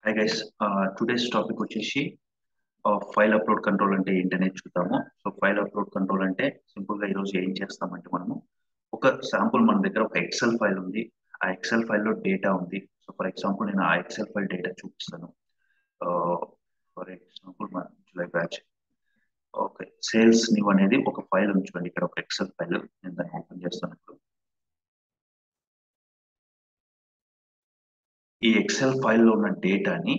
Hi guys, today's topic వచ్చేసి file upload control అంటే ఏంటనేది చూద్దాము. సో ఫైల్ అప్లోడ్ కంట్రోల్ అంటే సింపుల్ గా ఈరోజు ఏం చేస్తామంటే మనము ఒక శాంపుల్ మన దగ్గర ఒక ఎక్సెల్ ఫైల్ ఉంది. ఆ ఎక్సెల్ ఫైల్లో డేటా ఉంది. సో ఫర్ ఎగ్జాంపుల్ నేను ఆ ఎక్సెల్ ఫైల్ డేటా చూపిస్తాను. ఫర్ ఎగ్జాంపుల్ మన July batch okay sales new అనేది ఒక ఫైల్ ఉంచుకోండి. ఇక్కడ ఒక ఎక్సెల్ ఫైల్ నేను దాన్ని ఓపెన్ చేస్తాను. ఇప్పుడు ఈ ఎక్సెల్ ఫైల్లో ఉన్న డేటాని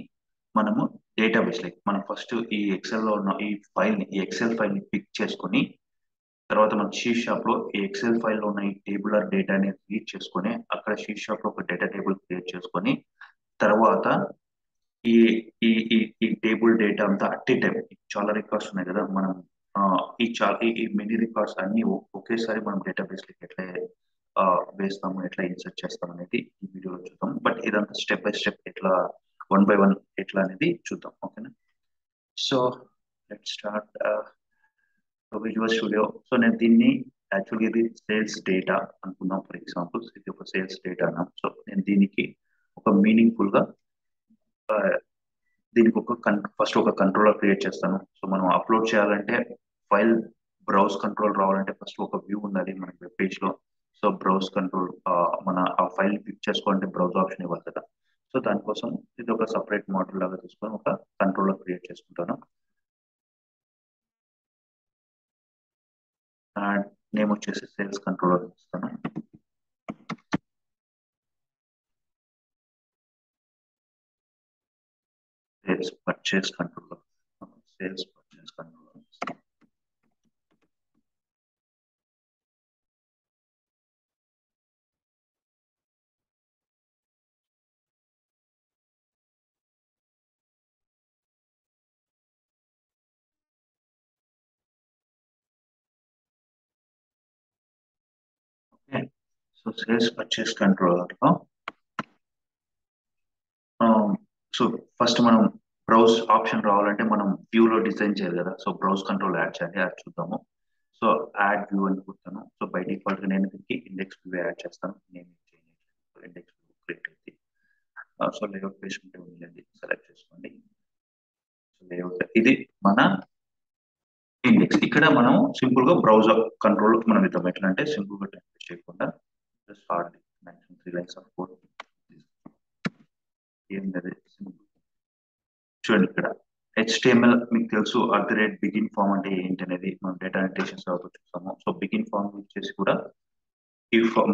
మనము డేటాబేస్ లైక్ మనం ఫస్ట్ ఈ ఎక్సెల్లో ఉన్న ఈ ఎక్సెల్ ఫైల్ ని పిక్ చేసుకొని తర్వాత మన షీట్ షాప్ లో ఈ ఎక్సెల్ ఫైల్లో ఉన్న ఈ టేబులర్ డేటాని రీడ్ చేసుకొని అక్కడ షీట్ షాప్ లో ఒక డేటా టేబుల్ క్రియేట్ చేసుకొని తర్వాత ఈ ఈ ఈ ఈ టేబుల్ డేటా అంతా అట్ ఏ టైం చాలా రికార్డ్స్ ఉన్నాయి కదా మనం ఆ, ఈ మెనీ రికార్డ్స్ అన్ని ఒకేసారి మనం డేటాబేస్ లోకి ఎట్లా వేస్తాము ఎట్లా ఇన్సర్ట్ చేస్తాం అనేది ఈ వీడియోలో చూద్దాం. బట్ ఇదంతా స్టెప్ బై స్టెప్ ఎట్లా వన్ బై వన్ ఎట్లా అనేది చూద్దాం. ఓకేనా? So let start visual studio. So నేను దీన్ని యాక్చువల్గా ఇది సేల్స్ డేటా అనుకుందాం. ఫర్ ఎగ్జాంపుల్ ఇది ఒక సేల్స్ డేటా అన్నాం. సో నేను దీనికి ఒక మీనింగ్ఫుల్ గా దీనికి ఫస్ట్ ఒక కంట్రోలర్ క్రియేట్ చేస్తాను. సో మనం అప్లోడ్ చేయాలంటే ఫైల్ బ్రౌజ్ కంట్రోల్ రావాలంటే ఫస్ట్ ఒక వ్యూ ఉండాలి మన వెబ్ పేజ్ లో. సో బ్రౌజ్ కంట్రోల్ మన ఆ ఫైల్ పిక్ చేసుకోవాలంటే బ్రౌజ్ ఆప్షన్ ఇవ్వాలి కదా. సో దానికోసం ఇది ఒక సపరేట్ మోడల్ లాగా తీసుకొని ఒక కంట్రోలర్ క్రియేట్ చేసుకుంటాను. అండ్ నేమ్ వచ్చేసి సేల్స్ కంట్రోలర్ ఇస్తాను. Sales purchase controller. Sales purchase controller. So sales purchase controller లో సో ఫస్ట్ మనం బ్రౌజ్ ఆప్షన్ రావాలంటే మనం వ్యూ లో డిజైన్ చేయాలి కదా. సో బ్రౌజ్ కంట్రోల్ యాడ్ చేయాలి. యాడ్ చూద్దాము. సో యాడ్ వ్యూ అని కొడతాను. సో బై డిఫాల్ట్ గా నేను దీనికి ఇండెక్స్ వ్యూ యాడ్ చేస్తాను. నేను ఇండెక్స్ వ్యూ క్రియేట్ అయింది. సో లేఅవుట్ పేజ్ ఉంటే ఉందండి, సెలెక్ట్ చేసుకోండి. సో లేఅవుట్ ఇది మన ఇండెక్స్. ఇక్కడ మనం సింపుల్ గా బ్రౌజర్ కంట్రోల్ మనం ఇద్దాం. ఎట్లా అంటే సింపుల్ గా టైప్ చేయకుండా start maximum 3 lines of code ఏం లేదు. చూడండి ఇక్కడ హెచ్టిఎంఎల్ మీకు తెలుసు. బిగిన్ ఫామ్ అంటే ఏంటి అనేది మనం డేటా అనోటేషన్స్ తర్వాత చూస్తాము. సో బిగిన్ ఫామ్ యూజ్ చేసి కూడా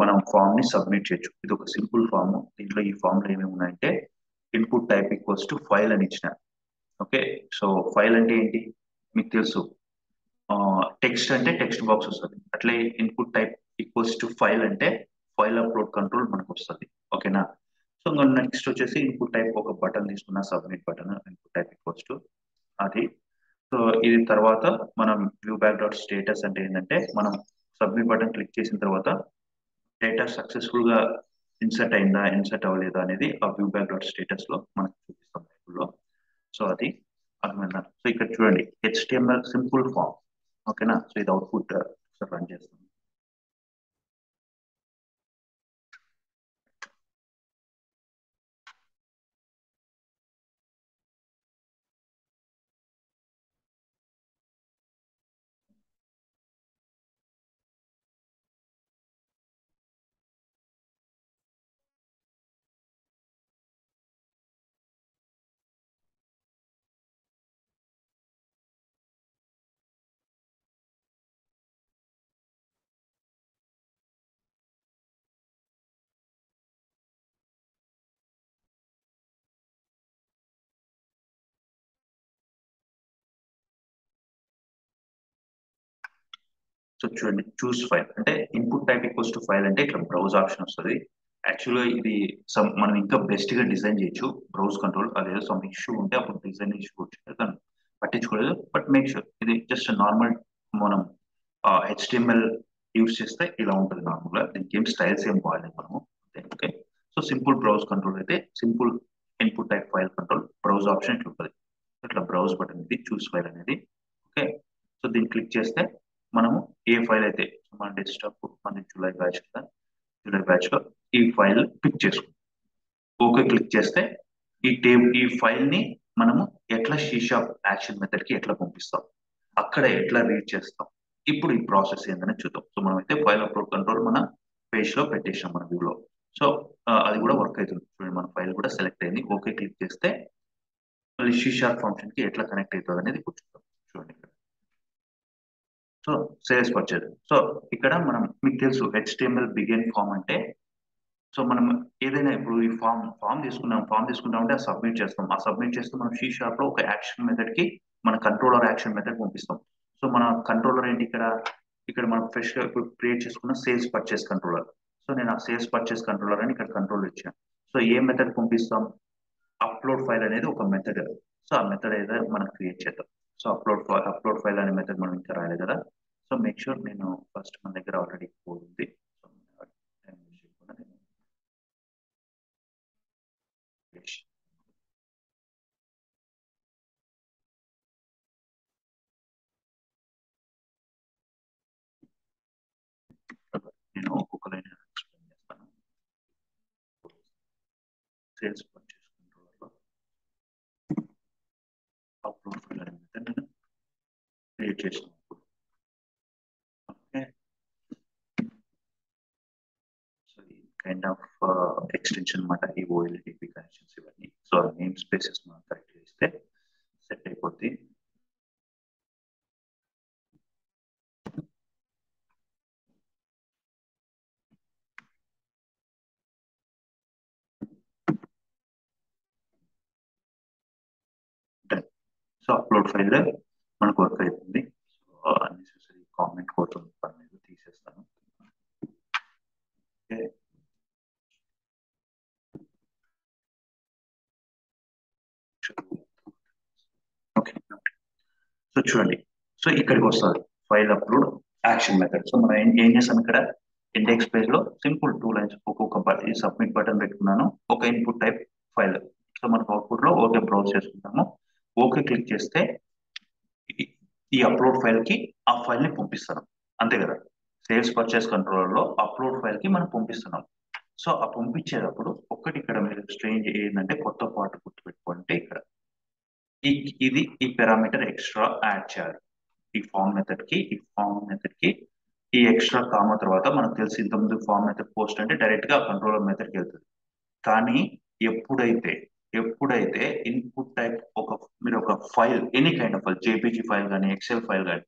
మనం ఫామ్ ని సబ్మిట్ చేయొచ్చు. ఇది ఒక సింపుల్ ఫామ్. దీంట్లో ఈ ఫామ్ లో ఏమేమి ఉన్నాయంటే input type equals to file అని ఇచ్చిన. ఓకే. సో ఫైల్ అంటే ఏంటి మీకు తెలుసు. టెక్స్ట్ అంటే టెక్స్ట్ బాక్స్ వస్తుంది. అట్లే input type equals to file అంటే ఫైల్ అప్లోడ్ కంట్రోల్ మనకు వస్తుంది. ఓకేనా? సో నెక్స్ట్ వచ్చేసి ఇన్పుట్ టైప్ ఒక బటన్ తీసుకున్న submit button input type equals to అది. సో ఇది తర్వాత మనం వ్యూ బ్యాక్ డాట్ స్టేటస్ అంటే ఏంటంటే మనం సబ్మిట్ బటన్ క్లిక్ చేసిన తర్వాత డేటా సక్సెస్ఫుల్ గా ఇన్సర్ట్ అయిందా ఇన్సర్ట్ అవ్వలేదా అనేది ఆ వ్యూ బ్యాక్ డాట్ స్టేటస్ లో మనకు చూపిస్తాం టేబుల్లో. సో అది అర్థమైందా? సో ఇక్కడ చూడండి హెచ్టిఎంఎల్ సింపుల్ ఫామ్. ఓకేనా? సో ఇది అవుట్పుట్ రన్ చేస్తాం. సో చూడండి చూస్ ఫైల్ అంటే input type equals to file అంటే ఇక్కడ బ్రౌజ్ ఆప్షన్ వస్తుంది. యాక్చువల్గా ఇది మనం ఇంకా బెస్ట్ గా డిజైన్ చేయొచ్చు బ్రౌజ్ కంట్రోల్. అదేదో సమ్ ఇష్యూ ఉంటే అప్పుడు డిజైన్ ఇష్యూ వచ్చింది కానీ పట్టించుకోలేదు. బట్ మేక్ షూర్ ఇది జస్ట్ నార్మల్ మనం హెచ్టిఎంఎల్ యూస్ చేస్తే ఇలా ఉంటుంది నార్మల్ గా. దీనికి ఏం స్టైల్స్ ఏం వాడలేదు మనము. Okay. So simple browse control అయితే simple input type file control browse option ఇట్లా ఉంటుంది. ఇట్లా బ్రౌజ్ బటన్ ఇది చూస్ ఫైల్ అనేది. ఓకే. సో దీన్ని క్లిక్ చేస్తే మనము ఏ ఫైల్ అయితే మన డెస్క్టాప్ మన జూలై బ్యాచ్ కదా, జూలై బ్యాచ్ లో ఈ ఫైల్ పిక్ చేసుకుంటాం. ఓకే క్లిక్ చేస్తే ఈ ఫైల్ ని మనము ఎట్లా షీషాప్ యాక్షన్ మెథడ్ కి ఎట్లా పంపిస్తాం, అక్కడ ఎట్లా రీడ్ చేస్తాం, ఇప్పుడు ఈ ప్రాసెస్ ఏందని చూద్దాం. సో మనం అయితే ఫైల్ అప్లోడ్ కంట్రోల్ మన పేజ్ లో పెట్టేసాం మన వ్యూలో. సో అది కూడా వర్క్ అవుతుంది. చూడండి మన ఫైల్ కూడా సెలెక్ట్ అయింది. ఓకే క్లిక్ చేస్తే మళ్ళీ షీషార్ప్ ఫంక్షన్ కి ఎట్లా కనెక్ట్ అవుతుంది అనేది కూర్చుంటాం. చూడండి ఇక్కడ. So sales purchase. సో ఇక్కడ మనం మీకు తెలుసు HTML బిగిన్ ఫామ్ అంటే, సో మనం ఏదైనా ఇప్పుడు ఈ ఫామ్ తీసుకుంటాం అంటే ఆ సబ్మిట్ చేస్తాం. ఆ సబ్మిట్ చేస్తే మనం సి షార్ప్ లో ఒక యాక్షన్ మెథడ్ కి మన కంట్రోలర్ యాక్షన్ మెథడ్ పంపిస్తాం. సో మన కంట్రోలర్ ఏంటి ఇక్కడ, ఇక్కడ మనం ఫ్రెష్ గా ఇప్పుడు క్రియేట్ చేసుకున్న సేల్స్ పర్చేస్ కంట్రోలర్. సో నేను ఆ సేల్స్ పర్చేస్ కంట్రోలర్ అని ఇక్కడ కంట్రోల్ ఇచ్చాను. సో ఏ మెథడ్ పంపిస్తాం, అప్లోడ్ ఫైల్ అనేది ఒక మెథడ్. సో ఆ మెథడ్ అయితే మనం క్రియేట్ చేద్దాం. సో అప్లోడ్ ఫైల్ అనే మెథడ్ మనం ఇంకా రాయలేదు కదా. సో మేక్ షూర్ నేను ఫస్ట్ మన దగ్గర ఆల్రెడీ కోడ్ ఉంది. సో నేను ఒక్కొక్క లైన్ ఎక్స్ప్లెయిన్ చేస్తాను. సేల్స్ పర్చేస్ కంట్రోలర్లో అప్లోడ్ ఫైల్ అనే మెథడ్ నేను క్రియేట్ చేసాను. ఓకే, సో ఈ కైండ్ ఆఫ్ ఎక్స్టెన్షన్ అన్నమాట ఈ OLTP కనెక్షన్స్ ఇవన్నీ. సో నేమ్ స్పేసెస్ మనం కరెక్ట్ చేస్తే సెట్ అయిపోద్ది. సో అప్లోడ్ ఫైల్ మనకు వర్క్ అవుతుంది. సో అన్నెసెసరీ కామెంట్ కోడ్ అనేది తీసేస్తాను. ఓకే, సో చూడండి. సో ఇక్కడికి వస్తుంది file upload action method. So మనం ఏం చేస్తాం ఇక్కడ, ఇండెక్స్ పేజ్ లో సింపుల్ 2 లైన్స్ ఒక్కొక్క ఈ సబ్మిట్ బటన్ పెట్టుకున్నాను, ఒక ఇన్పుట్ టైప్ ఫైల్. సో మనకు అవుట్పుట్ లో ఓకే బ్రౌజ్ చేసుకుంటాము. ఓకే క్లిక్ చేస్తే ఈ అప్లోడ్ ఫైల్ కి ఆ ఫైల్ ని పంపిస్తాను, అంతే కదా. సేల్స్ పర్చేస్ కంట్రోలర్ లో అప్లోడ్ ఫైల్ కి మనం పంపిస్తున్నాం. సో ఆ పంపించేటప్పుడు ఒక్కటి ఇక్కడ మీరు స్ట్రేంజ్ ఏంటంటే కొత్త పార్ట్ గుర్తుపెట్టుకుంటే ఇక్కడ ఈ పారామీటర్ ఎక్స్ట్రా యాడ్ చేయాలి ఈ ఫామ్ మెథడ్ కి ఈ ఎక్స్ట్రా కామా తర్వాత మనకు తెలిసి ఇంతకుముందు ఫామ్ మెథడ్ పోస్ట్ అంటే డైరెక్ట్ గా కంట్రోలర్ మెథడ్ కి వెళ్తుంది. కానీ ఎప్పుడైతే ఎప్పుడైతే ఇన్పుట్ టైప్ మీరు ఒక file any kind of file, JPG file కానీ ఎక్సెల్ ఫైల్ కానీ,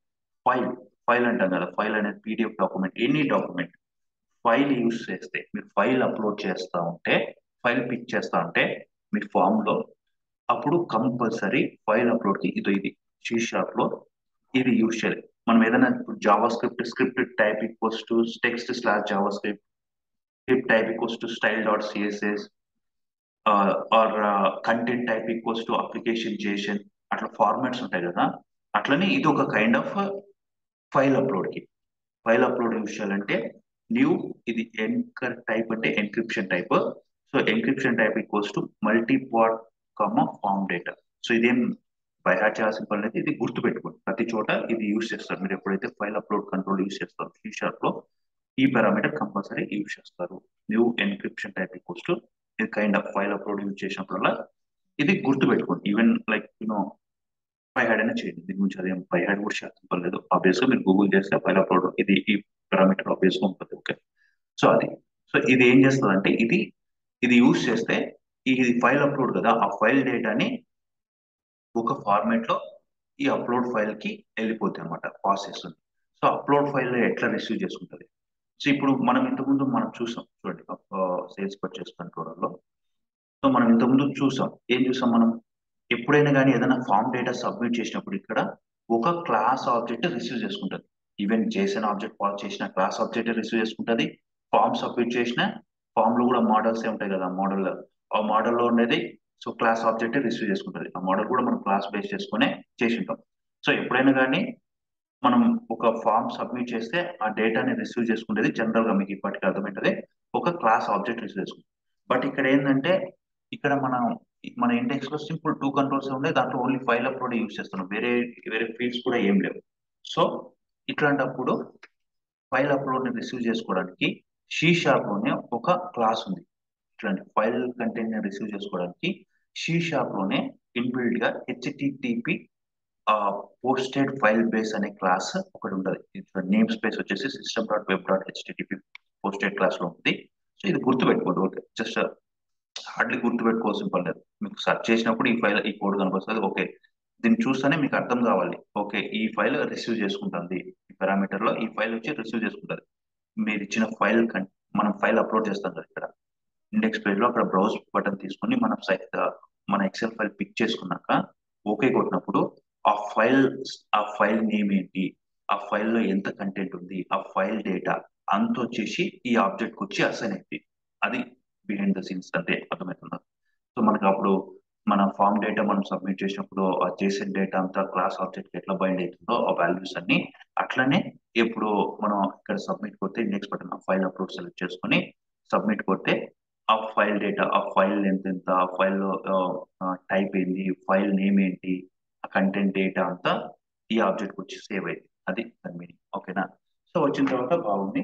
ఫైల్ ఫైల్ అంటాం కదా, ఫైల్ అనేది PDF document, any document file use చేస్తే, మీరు ఫైల్ అప్లోడ్ చేస్తా ఉంటే, ఫైల్ పిక్ చేస్తా ఉంటే మీ ఫామ్ లో, అప్పుడు కంపల్సరీ ఫైల్ అప్లోడ్ కి ఇది సి షార్ప్ లో ఇది యూజ్ చేయాలి. మనం ఏదైనా JavaScript type equals to text slash JavaScript type equals to style dot CSS or content type equals to application JSON, అట్లా ఫార్మాట్స్ ఉంటాయి కదా. అట్లనే ఇది ఒక కైండ్ ఆఫ్ ఫైల్ అప్లోడ్ కి. ఫైల్ అప్లోడ్ యూజ్ చేయాలంటే న్యూ, ఇది ఎన్కర్ టైప్ అంటే encryption type. So encryption type equals to multipart form data. So ఇదేం బై హార్ట్ చేయాల్సిన పని అయితే ఇది గుర్తుపెట్టుకోండి, ప్రతి చోట ఇది యూజ్ చేస్తారు. మీరు ఎప్పుడైతే ఫైల్ అప్లోడ్ కంట్రోల్ యూజ్ చేస్తారు సి షార్ప్ లో, ఈ పారామీటర్ కంపల్సరీ యూజ్ చేస్తారు. New encryption type equals to ఇది kind of file upload use చేసినప్పుడల్లా ఇది గుర్తుపెట్టుకోండి. ఈవెన్ లైక్ బై హ్యాడ్ అయినా చేయండి, దీని గురించి అదేం బై హ్యాడ్ కూడా చేయాల్సిన పని లేదు. ఆబ్వియస్ గా మీరు గూగుల్ చేస్తే ఫైల్ అప్లోడ్ ఇది ఈ పారామీటర్ ఆబ్వియస్ గా ఉంటుంది. ఓకే, సో అది, సో ఇది ఏం చేస్తుంది అంటే ఇది యూజ్ చేస్తే ఈ ఫైల్ అప్లోడ్ కదా, ఆ ఫైల్ డేటాని ఒక ఫార్మేట్ లో ఈ అప్లోడ్ ఫైల్ కి వెళ్ళిపోతుంది అనమాట, పాస్ చేస్తుంది. సో అప్లోడ్ ఫైల్ ఎట్లా రిసీవ్ చేసుకుంటుంది. సో ఇప్పుడు మనం ఇంతకుముందు మనం చూసాం చూడండి సేల్స్ పర్చేస్ కంట్రోలర్ లో. సో మనం ఇంతకుముందు చూసాం, ఏం చూసాం మనం, ఎప్పుడైనా కానీ ఏదైనా ఫామ్ డేటా సబ్మిట్ చేసినప్పుడు ఇక్కడ ఒక క్లాస్ ఆబ్జెక్ట్ రిసీవ్ చేసుకుంటుంది. ఈవెన్ జేసన్ ఆబ్జెక్ట్ పాస్ చేసిన క్లాస్ ఆబ్జెక్ట్ రిసీవ్ చేసుకుంటుంది. ఫామ్ సబ్మిట్ చేసిన ఫామ్ లో కూడా మోడల్స్ ఏ ఉంటాయి కదా, మోడల్ ఆ మోడల్లో ఉండేది. సో క్లాస్ ఆబ్జెక్ట్ రిసీవ్ చేసుకుంటుంది. ఆ మోడల్ కూడా మనం క్లాస్ బేస్ చేసుకునే చేసి ఉంటాం. సో ఎప్పుడైనా కానీ మనం ఒక ఫామ్ సబ్మిట్ చేస్తే ఆ డేటాని రిసీవ్ చేసుకునేది జనరల్ గా మీకు ఇప్పటికీ అర్థమవుతుంది ఒక క్లాస్ ఆబ్జెక్ట్ రిసీవ్ చేసుకుంటుంది. బట్ ఇక్కడ ఏంటంటే, ఇక్కడ మన ఇండెక్స్ లో సింపుల్ 2 కంట్రోల్స్ ఉండే, దాంట్లో ఓన్లీ ఫైల్ అప్లోడ్ యూజ్ చేస్తున్నాం, వేరే వేరే ఫీల్డ్స్ కూడా ఏం లేవు. సో ఇట్లాంటప్పుడు ఫైల్ అప్లోడ్ ని రిసీవ్ చేసుకోవడానికి సి షార్ప్ లోనే ఒక క్లాస్ ఉంది. ఇట్లాంటి ఫైల్ కంటెంట్ ని రిసీవ్ చేసుకోవడానికి సి షాప్ లోనే ఇన్బిల్డ్ గా హెచ్టిటిపి పోస్టెడ్ ఫైల్ బేస్ అనే క్లాస్ ఒకటి ఉంటుంది. నేమ్ స్పేస్ వచ్చేసి system dot web dot HTTP posted class లో ఉంది. సో ఇది గుర్తుపెట్టుకోండి. ఓకే, జస్ట్ హార్డ్లీ గుర్తుపెట్టుకోవాల్సిన పని లేదు. మీకు సెర్చ్ చేసినప్పుడు ఈ ఫైల్ ఈ కోడ్ కనిపిస్తుంది. ఓకే, దీన్ని చూస్తేనే మీకు అర్థం కావాలి. ఓకే, ఈ ఫైల్ రిసీవ్ చేసుకుంటుంది, ఈ పారామీటర్ లో ఈ ఫైల్ వచ్చి రిసీవ్ చేసుకుంటుంది. మీరు ఇచ్చిన ఫైల్ మనం ఫైల్ అప్లోడ్ చేస్తాం కదా ఇక్కడ ఇండెక్స్ పేజ్ లో, అక్కడ బ్రౌజ్ బటన్ తీసుకొని మనం మన ఎక్సెల్ ఫైల్ పిక్ చేసుకున్నాక ఓకే కొట్టినప్పుడు ఆ ఫైల్ నేమ్ ఏంటి, ఆ ఫైల్లో ఎంత కంటెంట్ ఉంది, ఆ ఫైల్ డేటా అంత వచ్చేసి ఈ ఆబ్జెక్ట్ వచ్చి అసైన్ అయింది. అది బిహైండ్ ద సీన్స్ అంటే అర్థమవుతుంది. సో మనకి అప్పుడు మన ఫామ్ డేటా మనం సబ్మిట్ చేసినప్పుడు ఆ చేసిన డేటా అంతా క్లాస్ ఆబ్జెక్ట్ ఎట్లా బైండ్ అవుతుందో ఆ వాల్యూస్ అన్ని అట్లనే ఇప్పుడు మనం ఇక్కడ సబ్మిట్ కొడితే ఇండెక్స్ బటన్ ఆ ఫైల్ అప్లోడ్ సెలెక్ట్ చేసుకొని సబ్మిట్ కొడితే ఆ ఫైల్ డేటా, ఆ ఫైల్ లెంత్ ఎంత, ఆ ఫైల్ టైప్ ఏంటి, ఫైల్ నేమ్ ఏంటి, ఆ కంటెంట్ డేటా అంతా ఈ ఆబ్జెక్ట్ వచ్చి సేవ్ అయింది. అది దాని మీనింగ్. ఓకేనా? సో వచ్చిన తర్వాత బాగుంది.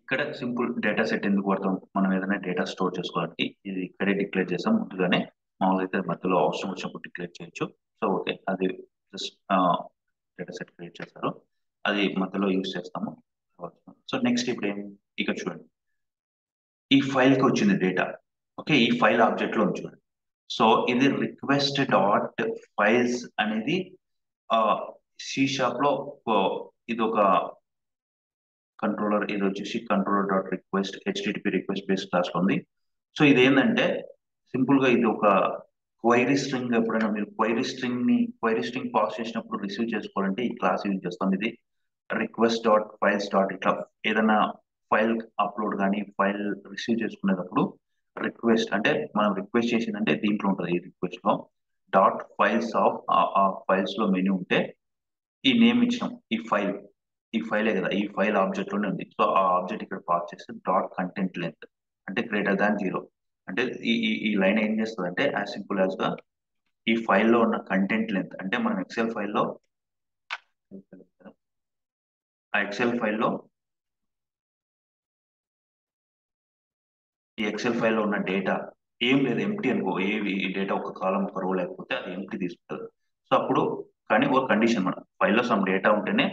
ఇక్కడ సింపుల్ డేటా సెట్ ఎందుకు వాడతాం, మనం ఏదైనా డేటా స్టోర్ చేసుకోవడానికి ఇది ఇక్కడే డిక్లేర్ చేసాం ముందుగానే. మామూలుగా అయితే మధ్యలో అవసరం వచ్చినప్పుడు డిక్లేర్ చేయొచ్చు. సో ఓకే, అది జస్ట్ డేటా సెట్ క్రియేట్ చేస్తారు, అది మధ్యలో యూజ్ చేస్తాము. సో నెక్స్ట్ ఇప్పుడు ఏం, ఇక్కడ చూడండి ఈ ఫైల్ కి వచ్చింది డేటా. ఓకే, ఈ ఫైల్ ఆబ్జెక్ట్ లో ఉంది చూడండి. సో ఇది రిక్వెస్ట్ డాట్ ఫైల్స్ అనేది సి షాప్ లో ఇది ఒక కంట్రోలర్, ఇది వచ్చేసి controller dot request HTTP request base class లో ఉంది. సో ఇది ఏంటంటే సింపుల్ గా ఇది ఒక క్వైరీ స్ట్రింగ్. ఎప్పుడైనా మీరు క్వైరీ స్ట్రింగ్ పాస్ చేసినప్పుడు రిసీవ్ చేసుకోవాలంటే ఈ క్లాస్ యూజ్ చేస్తాం. ఇది రిక్వెస్ట్ డాట్ ఫైల్స్ డాట్ ఇట్లా ఏదైనా ఫైల్ అప్లోడ్ కానీ ఫైల్ రిసీవ్ చేసుకునేటప్పుడు రిక్వెస్ట్ అంటే మనం రిక్వెస్ట్ చేసిందంటే దీంట్లో ఉంటుంది. ఈ రిక్వెస్ట్ లో డాట్ ఫైల్స్ ఆఫ్ ఆ ఫైల్స్ లో మెనూ ఉంటే ఈ నేమ్ ఇచ్చినాం, ఈ ఫైలే కదా, ఈ ఫైల్ ఆబ్జెక్ట్ లోనే ఉంది. సో ఆ ఆబ్జెక్ట్ ఇక్కడ పాస్ చేస్తే డాట్ కంటెంట్ లెంత్ అంటే గ్రేటర్ దాన్ 0. అంటే ఈ లైన్ ఏం చేస్తుంది అంటే యాజ్ సింపుల్ యాజ్ గా ఈ ఫైల్లో ఉన్న కంటెంట్ లెంత్ అంటే మనం ఎక్సెల్ ఫైల్లో ఆ ఎక్సెల్ ఫైల్లో ఈ ఎక్సెల్ ఫైల్లో ఉన్న డేటా ఏం లేదు, ఎంటీ అనుకో, ఏవి ఈ డేటా ఒక కాలం ఒక రో లేకపోతే అది ఎంటీ తీసుకుంటుంది. సో అప్పుడు కానీ ఒక కండిషన్, మనం ఫైల్లో సమ్ డేటా ఉంటేనే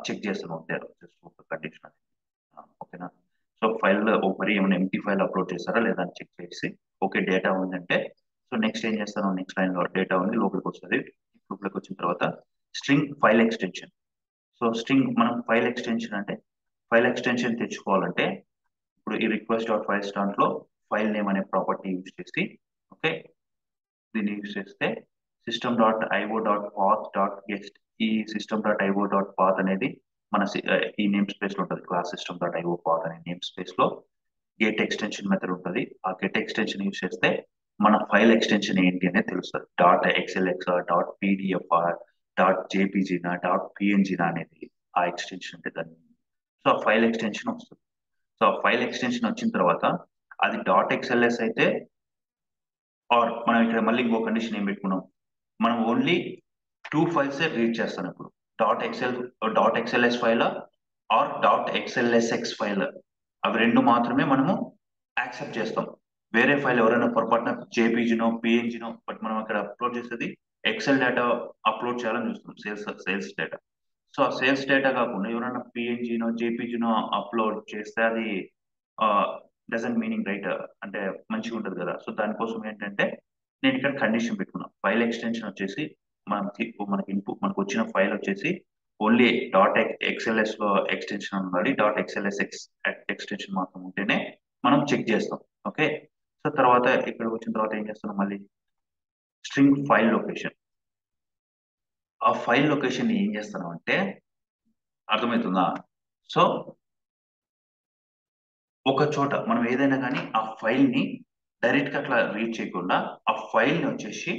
చెక్ చేస్తాం అంతే, జస్ట్ ఒక కండిషన్ అది. ఓకేనా? సో ఫైల్ మరి ఏమైనా ఎంటీ ఫైల్ అప్లోడ్ చేస్తారా లేదా అని చెక్ చేసి ఓకే డేటా ఉందంటే సో నెక్స్ట్ ఏం చేస్తాను, నెక్స్ట్ లైన్ లో డేటా ఉంది లోపలికి వస్తుంది. లోపలికి వచ్చిన తర్వాత string file extension. So string మనం ఫైల్ ఎక్స్టెన్షన్ అంటే ఫైల్ ఎక్స్టెన్షన్ తెచ్చుకోవాలంటే ఇప్పుడు ఈ రిక్వెస్ట్ డాట్ ఫైల్స్ దాంట్లో ఫైల్ నేమ్ అనే ప్రాపర్టీ యూజ్ చేసి ఓకే దీన్ని యూజ్ చేస్తే system dot IO dot path dot guest, ఈ system dot IO dot path అనేది మన ఈ నేమ్ స్పేస్ లో ఉంటుంది. Class system dot IO path అనే నేమ్ స్పేస్ లో గెట్ ఎక్స్టెన్షన్ మెథడ్ ఉంటుంది. ఆ గెట్ ఎక్స్టెన్షన్ యూజ్ చేస్తే మన ఫైల్ ఎక్స్టెన్షన్ ఏంటి అనేది తెలుస్తుంది. Dot XLSX dot PDF dot జేపీజీనా డాట్ పిఎన్జీనా అనేది ఆ ఎక్స్టెన్షన్ అంటే దాన్ని. సో ఆ ఫైల్ ఎక్స్టెన్షన్ వస్తుంది. సో ఆ ఫైల్ ఎక్స్టెన్షన్ వచ్చిన తర్వాత అది డాట్ ఎక్స్ఎల్ఎస్ అయితే ఆర్ మనం ఇక్కడ మళ్ళీ ఇంకో కండిషన్ ఏం పెట్టుకున్నాం, మనం ఓన్లీ 2 ఫైల్స్ రీడ్ చేస్తాను ఇప్పుడు, dot XLS file or dot XLSX file, అవి రెండు మాత్రమే మనము యాక్సెప్ట్ చేస్తాం. వేరే ఫైల్ ఎవరైనా పొరపాటున జేపీజీనో పిఎన్జీనో, బట్ మనం అక్కడ అప్లోడ్ చేసేది ఎక్సెల్ డేటా అప్లోడ్ చేయాలని చూస్తాం, సేల్స్ డేటా. సో ఆ సేల్స్ డేటా కాకుండా ఎవరైనా పిఎన్జీనో జేపీజీనో అప్లోడ్ చేస్తే అది డజంట్ మీనింగ్ రైట్, అంటే మంచిగా ఉంటుంది కదా. సో దానికోసం ఏంటంటే నేను ఇక్కడ కండిషన్ పెట్టుకున్నాను, ఫైల్ ఎక్స్టెన్షన్ వచ్చేసి మనకు వచ్చిన ఫైల్ వచ్చేసి ఓన్లీ డాట్ ఎక్స్ఎల్ఎస్ లో ఎక్స్టెన్షన్ ఉండాలి, డాట్ ఎక్స్ఎల్ఎస్ ఎక్స్టెన్షన్ మాత్రం ఉంటేనే మనం చెక్ చేస్తాం. ఓకే, సో తర్వాత ఇక్కడ వచ్చిన తర్వాత ఏం చేస్తున్నాం, మళ్ళీ స్ట్రింగ్ ఫైల్ లొకేషన్. ఆ ఫైల్ లొకేషన్ ఏం చేస్తున్నాం అంటే అర్థమవుతుందా? సో ఒక చోట మనం ఏదైనా కానీ ఆ ఫైల్ ని డైరెక్ట్ గా అట్లా రీడ్ చేయకుండా ఆ ఫైల్ ని వచ్చేసి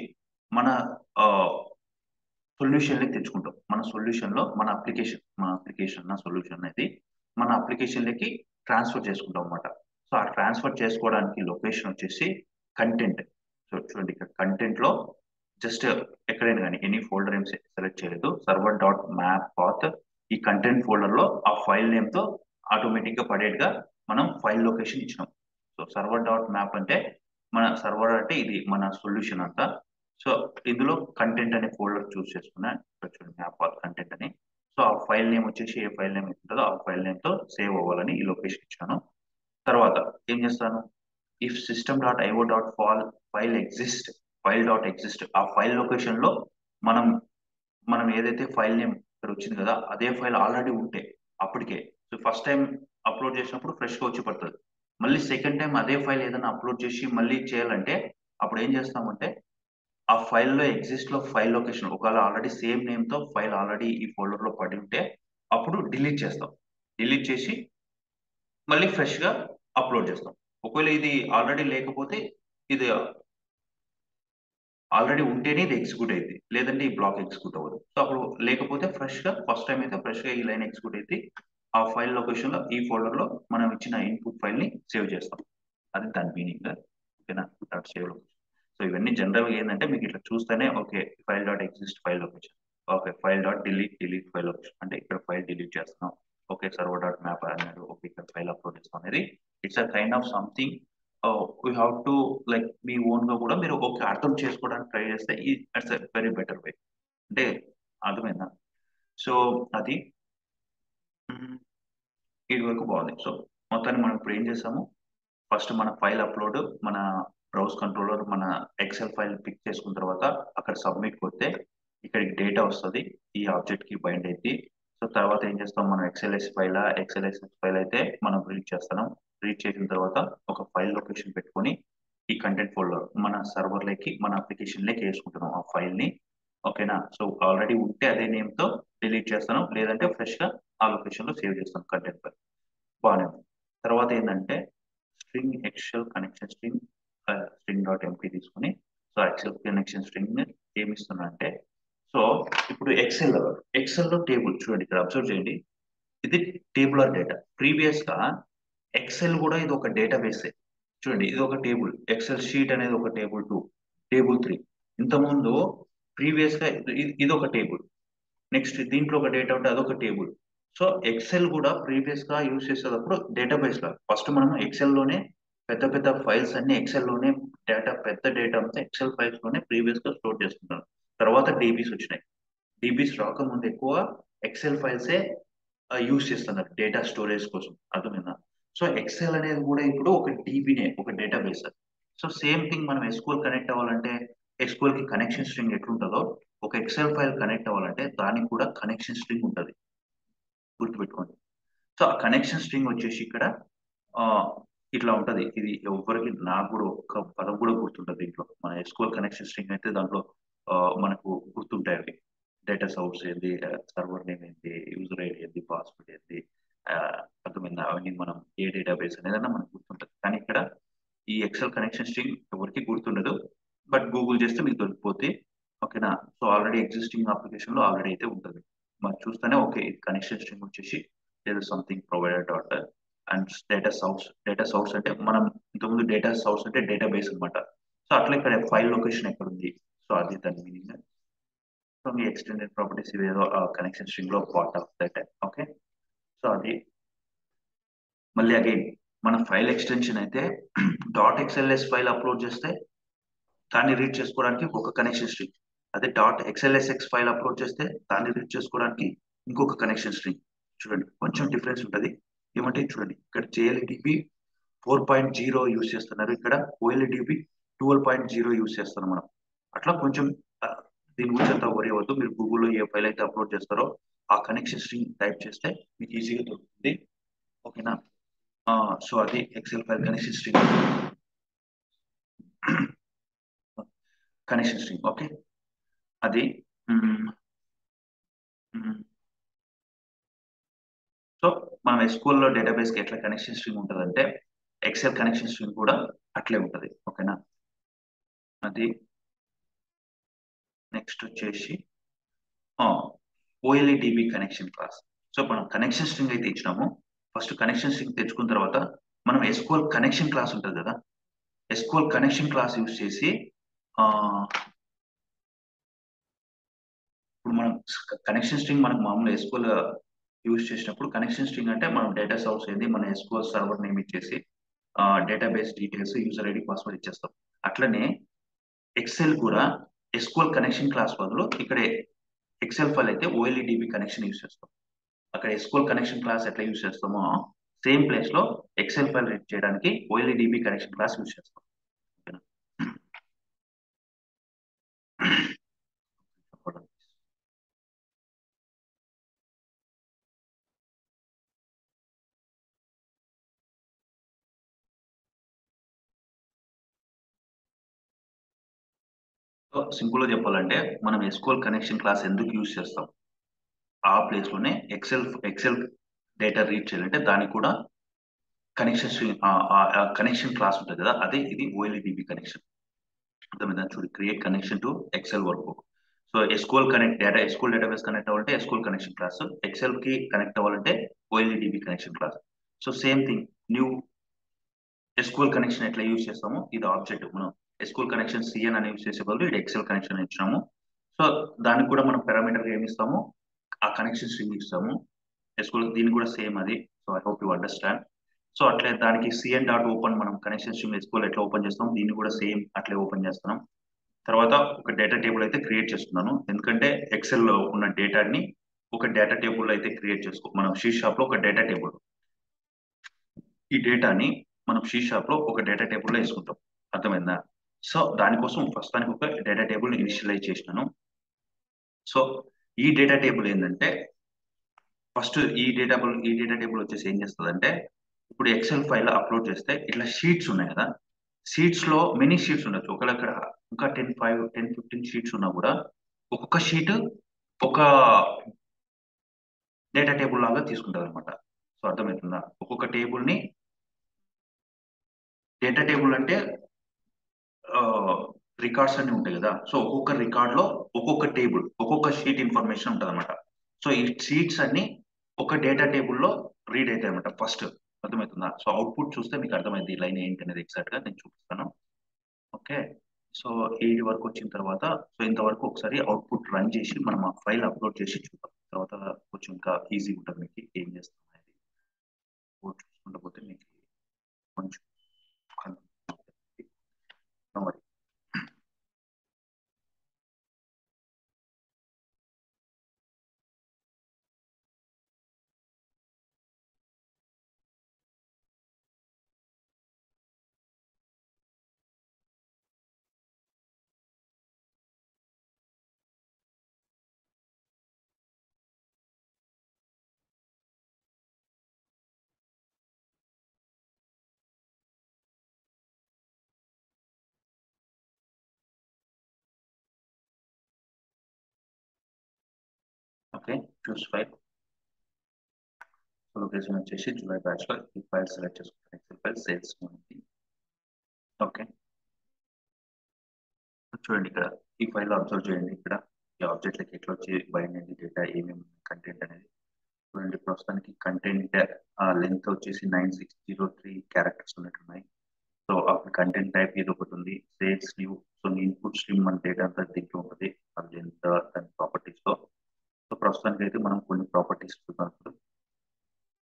మన సొల్యూషన్ లకి తెచ్చుకుంటాం. మన సొల్యూషన్ లో మన అప్లికేషన్ నా సొల్యూషన్ అనేది మన అప్లికేషన్ లకి ట్రాన్స్ఫర్ చేసుకుంటాం అనమాట. సో ఆ ట్రాన్స్ఫర్ చేసుకోవడానికి లొకేషన్ వచ్చేసి కంటెంట్. సో చూడండి ఇక్కడ కంటెంట్ లో జస్ట్ ఎక్కడైనా కానీ ఎనీ ఫోల్డర్ ఏం సెలెక్ట్ చేయలేదు, సర్వర్ డాట్ మ్యాప్ పాత్ ఈ కంటెంట్ ఫోల్డర్ లో ఆ ఫైల్ నేమ్ తో ఆటోమేటిక్ గా పడేట్టుగా మనం ఫైల్ లొకేషన్ ఇచ్చినాం. సో సర్వర్ డాట్ మ్యాప్ అంటే మన సర్వర్ అంటే ఇది మన సొల్యూషన్ అంతా. సో ఇందులో కంటెంట్ అనే ఫోల్డర్ చూస్ చేసుకున్నా, ఇక్కడ చూడండి మ్యాప్ ఆల్ కంటెంట్ అని. సో ఆ ఫైల్ నేమ్ వచ్చేసి ఏ ఫైల్ నేమ్ ఉంటుందో ఆ ఫైల్ నేమ్ తో సేవ్ అవ్వాలని ఈ లొకేషన్ ఇచ్చాను. తర్వాత ఏం చేస్తాను, ఇఫ్ system.io.file ఎగ్జిస్ట్ ఆ ఫైల్ లొకేషన్ లో మనం మనం ఏదైతే ఫైల్ నేమ్ ఇక్కడ వచ్చింది కదా అదే ఫైల్ ఆల్రెడీ ఉంటే అప్పటికే, సో ఫస్ట్ టైం అప్లోడ్ చేసినప్పుడు ఫ్రెష్ గా వచ్చి పడుతుంది. మళ్ళీ సెకండ్ టైం అదే ఫైల్ ఏదైనా అప్లోడ్ చేసి మళ్ళీ చేయాలంటే అప్పుడు ఏం చేస్తామంటే ఆ ఫైల్లో ఎగ్జిస్ట్ లో ఫైల్ లొకేషన్ ఒకవేళ ఆల్రెడీ సేమ్ నేమ్ తో ఫైల్ ఆల్రెడీ ఈ ఫోల్డర్ లో పడి ఉంటే అప్పుడు డిలీట్ చేస్తాం. డిలీట్ చేసి మళ్ళీ ఫ్రెష్ గా అప్లోడ్ చేస్తాం. ఒకవేళ ఇది ఆల్రెడీ లేకపోతే, ఇది ఆల్రెడీ ఉంటేనే ఇది ఎగ్జిక్యూట్ అయింది, లేదంటే ఈ బ్లాక్ ఎగ్జిక్యూట్ అవ్వదు. సో అప్పుడు లేకపోతే ఫ్రెష్ గా ఫస్ట్ టైం అయితే ఫ్రెష్ గా ఈ లైన్ ఎగ్జిక్యూట్ అయితే ఆ ఫైల్ లొకేషన్ లో ఈ ఫోల్డర్ లో మనం ఇచ్చిన ఇన్పుట్ ఫైల్ ని సేవ్ చేస్తాం. అది దాని మీనింగ్. ఓకేనా, డాట్ సేవ్ లొకేషన్. సో ఇవన్నీ జనరల్ గా ఏంటంటే మీకు ఇట్లా చూస్తేనే okay file dot exist file location, okay file dot delete file location అంటే ఇక్కడ ఫైల్ డిలీట్ చేస్తున్నాం. ఓకే సర్వర్ డాట్ మ్యాప్ అన్నాడు, ఓకే ఇక్కడ ఫైల్ అప్లోడ్ చేస్తాం అనేది it's a kind of something we have to like me own గా కూడా మీరు ఓకే అర్థం చేసుకోవడానికి ట్రై చేస్తే it's a very better way. అంటే అర్థమైందా? సో అది ఇది వరకు బాగుంది. సో మొత్తాన్ని మనం ఇప్పుడు ఏం చేసాము, ఫస్ట్ మన ఫైల్ అప్లోడ్, మన బ్రౌజ్ కంట్రోలర్ మన ఎక్సెల్ ఫైల్ పిక్ చేసుకున్న తర్వాత అక్కడ సబ్మిట్ కొడితే ఇక్కడికి డేటా వస్తుంది, ఈ ఆబ్జెక్ట్ కి బైండ్ అయింది. సో తర్వాత ఏం చేస్తాం, మనం ఎక్సెల్ఎస్ ఫైల్ అయితే మనం రీడ్ చేస్తాం. రీడ్ చేసిన తర్వాత ఒక ఫైల్ లొకేషన్ పెట్టుకొని ఈ కంటెంట్ ఫోల్డర్ మన సర్వర్ లకి మన అప్లికేషన్ లకి వేసుకుంటున్నాం ఆ ఫైల్ ని. ఓకేనా, సో ఆల్రెడీ ఉంటే అదే నేమ్ తో డిలీట్ చేస్తాను, లేదంటే ఫ్రెష్ గా ఆ లొకేషన్ లో సేవ్ చేస్తాం కంటెంట్ ఫైల్. బాగానే ఉంది. తర్వాత ఏంటంటే string Excel connection string dot MP తీసుకుని, సో ఎక్సెల్ కనెక్షన్ స్ట్రింగ్ ఏమి ఇస్తున్నా అంటే, సో ఇప్పుడు ఎక్సెల్ లో టేబుల్ చూడండి, ఇక్కడ అబ్జర్వ్ చేయండి, ఇది టేబులర్ డేటా. ప్రీవియస్ గా ఎక్సెల్ కూడా ఇది ఒక డేటా బేసే. చూడండి ఇది ఒక టేబుల్, ఎక్సెల్ షీట్ అనేది ఒక టేబుల్ 2, టేబుల్ 3. ఇంతకుముందు ప్రీవియస్ గా ఇది ఒక టేబుల్, నెక్స్ట్ దీంట్లో ఒక డేటా ఉంటే అదొక టేబుల్. సో ఎక్సెల్ కూడా ప్రీవియస్ గా యూజ్ చేసేటప్పుడు డేటాబేస్ లా ఫస్ట్ మనం ఎక్సెల్ లోనే పెద్ద పెద్ద ఫైల్స్ అన్ని ఎక్సెల్ లోనే పెద్ద డేటా అంతా ఎక్సెల్ ఫైల్స్ లోనే ప్రీవియస్ గా స్టోర్ చేసుకుంటాం. తర్వాత డీబీస్ వచ్చినాయి. డీబీస్ రాకముందు ఎక్కువ ఎక్సెల్ ఫైల్సే యూజ్ చేస్తున్నారు డేటా స్టోరేజ్ కోసం. అర్థమైందా? సో ఎక్సెల్ అనేది కూడా ఇప్పుడు ఒక డీబీనే, ఒక డేటాబేస్. సో సేమ్ థింగ్ మనం ఎస్క్యూఎల్ కనెక్ట్ అవ్వాలంటే ఎస్క్యూఎల్ కి కనెక్షన్ స్ట్రింగ్ ఎట్లుంటుందో ఒక ఎక్సెల్ ఫైల్ కనెక్ట్ అవ్వాలంటే దానికి కూడా కనెక్షన్ స్ట్రింగ్ ఉంటుంది, గుర్తుపెట్టుకోండి. సో ఆ కనెక్షన్ స్ట్రింగ్ వచ్చేసి ఇక్కడ ఆ, ఇట్లా ఉంటది. ఇది ఎవరికి నాకు కూడా ఒక్క పదం కూడా గుర్తుంటది. దీంట్లో మన ఎస్క్యూఎల్ కనెక్షన్ స్ట్రింగ్ అయితే దాంట్లో ఆ, మనకు గుర్తుంటాయి అవి. డేటా సోర్స్ ఏంది, సర్వర్ నేమ్ ఏంది, యూజర్ ఐడి ఏంది, పాస్వర్డ్ ఏంది, ఆ, అర్థమైందా, అవన్నీ మనం ఏ డేటాబేస్ అనేదన్నా మనకు గుర్తుంటది. కానీ ఇక్కడ ఈ ఎక్సెల్ కనెక్షన్ స్ట్రింగ్ ఎవరికి గుర్తుండదు, బట్ గూగుల్ చేస్తే మీకు దొరికిపోతే. ఓకేనా, సో ఆల్రెడీ ఎగ్జిస్టింగ్ అప్లికేషన్ లో ఆల్రెడీ అయితే ఉంటుంది. మనం చూస్తేనే ఓకే ఇది కనెక్షన్ స్ట్రింగ్ వచ్చేసి ఏదో something provider dot and data source అంటే మనం ఇంతకుముందు డేటా సోర్స్ అంటే డేటాబేస్ అనమాట. సో అట్లా ఇక్కడ ఫైల్ లొకేషన్ ఎక్కడ ఉంది, సో అది దాని మీనింగ్. సో మీ ఎక్స్టెండెడ్ ప్రాపర్టీస్ ఇవేదో కనెక్షన్ స్ట్రింగ్ లో part of that. Okay, so అది మళ్ళీ అగైన్ మన ఫైల్ ఎక్స్టెన్షన్ అయితే డాట్ ఎక్స్ఎల్ఎస్ ఫైల్ అప్లోడ్ చేస్తే దాన్ని రీడ్ చేసుకోవడానికి ఒక కనెక్షన్ స్ట్రింగ్, అదే డాట్ ఎక్స్ఎల్ఎస్ఎక్స్ ఫైల్ అప్లోడ్ చేస్తే దాన్ని రీడ్ చేసుకోవడానికి ఇంకొక కనెక్షన్ స్ట్రింగ్. చూడండి కొంచెం డిఫరెన్స్ ఉంటుంది. ఏమంటే చూడండి ఇక్కడ జేఎల్డిబి 4.0 యూస్ చేస్తున్నారు, ఇక్కడ ఓఎల్డిబి 12.0 యూస్ చేస్తున్నాం మనం. అట్లా కొంచెం ఆ, దీని గురించి అంతా వరి అవ్వద్దు. మీరు గూగుల్లో ఏ ఫైల్ అయితే అప్లోడ్ చేస్తారో ఆ కనెక్షన్ స్ట్రింగ్ టైప్ చేస్తే మీకు ఈజీగా దొరుకుతుంది. ఓకేనా, సో అది Excel file connection string, connection string. Okay, అది మ్మ్, మ్మ్. సో మనం SQL లో డేటాబేస్ కి ఎట్లా కనెక్షన్ స్ట్రింగ్ ఉంటుందంటే ఎక్సెల్ కనెక్షన్ స్ట్రింగ్ కూడా అట్లే ఉంటుంది. ఓకేనా, అది నెక్స్ట్ వచ్చేసి ఓఎల్ఈడిబి కనెక్షన్ క్లాస్. సో మనం కనెక్షన్ స్ట్రింగ్ అయితే ఇచ్చినాము, ఫస్ట్ కనెక్షన్ స్ట్రింగ్ తెచ్చుకున్న తర్వాత మనం SQL కనెక్షన్ క్లాస్ ఉంటుంది కదా, SQL కనెక్షన్ క్లాస్ యూస్ చేసి ఆ, ఇప్పుడు మనం కనెక్షన్ స్ట్రింగ్ మనకు మామూలు SQL యూజ్ చేసినప్పుడు కనెక్షన్ స్ట్రింగ్ అంటే మనం డేటా సోర్స్ ఏంది మన SQL సర్వర్ నేమ్ ఇచ్చేసి database details user ID password ఇచ్చేస్తాం. అట్లనే ఎక్సెల్ కూడా ఎస్క్యూఎల్ కనెక్షన్ క్లాస్ బదులు ఇక్కడ ఎక్సెల్ ఫైల్ అయితే ఓఎల్ఈడిబి కనెక్షన్ యూస్ చేస్తాం. అక్కడ ఎస్క్యూఎల్ కనెక్షన్ క్లాస్ ఎట్లా యూస్ చేస్తామో సేమ్ ప్లేస్ లో ఎక్సెల్ ఫైల్ రీడ్ చేయడానికి ఓఎల్ఈడిబి కనెక్షన్ క్లాస్ యూస్ చేస్తాం. సింపుల్ గా చెప్పాలంటే మనం ఎస్క్యూఎల్ కనెక్షన్ క్లాస్ ఎందుకు యూస్ చేస్తాం, ఆ ప్లేస్ లోనే ఎక్సెల్ డేటా రీడ్ చేయాలంటే దానికి కూడా కనెక్షన్ క్లాస్ ఉంటుంది కదా, అదే ఇది ఓఎల్ఈడిబి కనెక్షన్. అర్థమైందా? చూడు, create connection to Excel workbook. So SQL database connect అవ్వాలంటే ఎస్క్యూఎల్ కనెక్షన్ క్లాస్, ఎక్సెల్ కి కనెక్ట్ అవ్వాలంటే OLEDB connection class. So same thing, new SQL connection ఎట్లా యూజ్ చేస్తామో ఇది ఆబ్జెక్ట్. మనం ఎస్క్యూఎల్ కనెక్షన్ సిఎన్ అని యూజ్ చేసే బదులు ఇది ఎక్సెల్ కనెక్షన్ ఇచ్చినాము. సో దానికి కూడా మనం పారామీటర్ ఏమి ఇస్తాము, ఆ కనెక్షన్ స్ట్రింగ్ ఇస్తాము. ఎస్క్యూఎల్ దీనికి కూడా సేమ్ అది. So I hope you understand. So అట్లే దానికి సిఎన్ డాట్ ఓపెన్ మనం కనెక్షన్ స్ట్రింగ్ ఎస్క్యూఎల్ ఎట్లా ఓపెన్ చేస్తాం, దీన్ని కూడా సేమ్ అట్లే ఓపెన్ చేస్తున్నాం. తర్వాత ఒక డేటా టేబుల్ అయితే క్రియేట్ చేస్తున్నాను, ఎందుకంటే ఎక్సెల్ లో ఉన్న డేటాని ఒక డేటా టేబుల్ అయితే క్రియేట్ చేసుకో. మనం షీ షాప్ లో ఒక డేటా టేబుల్, ఈ డేటాని మనం షీ షాప్ లో ఒక డేటా టేబుల్ లో వేసుకుంటాం. అర్థమైందా? సో దానికోసం ప్రస్తుతానికి ఒక డేటా టేబుల్ ఇనిషియలైజ్ చేసినాను. సో ఈ డేటా టేబుల్ ఏంటంటే, ఫస్ట్ ఈ డేటా టేబుల్ వచ్చేసి ఏం చేస్తుంది అంటే, ఇప్పుడు ఎక్సెల్ ఫైల్ అప్లోడ్ చేస్తే ఇట్లా షీట్స్ ఉన్నాయి కదా, షీట్స్ లో మెనీ షీట్స్ ఉండొచ్చు. ఒకవేళ అక్కడ ఇంకా 10-15 షీట్స్ ఉన్నా కూడా ఒక్కొక్క షీట్ ఒక డేటా టేబుల్ లాగా తీసుకుంటుంది అనమాట. సో అర్థమవుతుందా? ఒక్కొక్క టేబుల్ ని డేటా టేబుల్ అంటే రికార్డ్స్ అన్ని ఉంటాయి కదా, సో ఒక్కొక్క రికార్డ్ లో ఒక్కొక్క టేబుల్, ఒక్కొక్క షీట్ ఇన్ఫర్మేషన్ ఉంటుంది అనమాట. సో ఈ షీట్స్ అన్ని ఒక డేటా టేబుల్లో రీడ్ అవుతాయి అనమాట ఫస్ట్. అర్థమవుతుందా? సో అవుట్పుట్ చూస్తే మీకు అర్థమైంది ఈ లైన్ ఏంటి అనేది ఎగ్జాక్ట్ గా నేను చూపిస్తాను. ఓకే, సో ఈ వరకు వచ్చిన తర్వాత, సో ఇంతవరకు ఒకసారి అవుట్పుట్ రన్ చేసి మనం ఆ ఫైల్ అప్లోడ్ చేసి చూద్దాం. తర్వాత కొంచెం ఇంకా ఈజీ ఉంటుంది మీకు ఏం చేస్తాం అనేది. కోడ్ చూసుకుంటూ పోతే మీకు కొంచెం మరి. ఓకే, చూస్ ఫైల్. లొకేషన్ వచ్చేసి జూలై బ్యాచ్ లో ఈ ఫైల్ సెలెక్ట్ చేసుకుంటాను, ఎక్సెల్ ఫైల్ సేల్స్ ఉంది. ఓకే, చూడండి ఇక్కడ ఈ ఫైల్ అబ్జర్వ్ చేయండి. ఇక్కడ ఈ ఆబ్జెక్ట్ లకి ఎట్లా వచ్చి బైండ్ అయింది డేటా, ఏమేమి కంటెంట్ అనేది చూడండి. ప్రస్తుతానికి కంటెంట్ లెంత్ వచ్చేసి 9603 క్యారెక్టర్స్ ఉన్నట్టున్నాయి. సో అప్పుడు కంటెంట్ టైప్ ఇది ఒకటి ఉంది, sales new. So input stream మన డేటా అంతా దీంట్లో ఉంటుంది, అది లెంత్ దాని ప్రాపర్టీస్ లో. సో ప్రస్తుతానికి అయితే మనం కొన్ని ప్రాపర్టీస్ చూద్దాం ఇప్పుడు.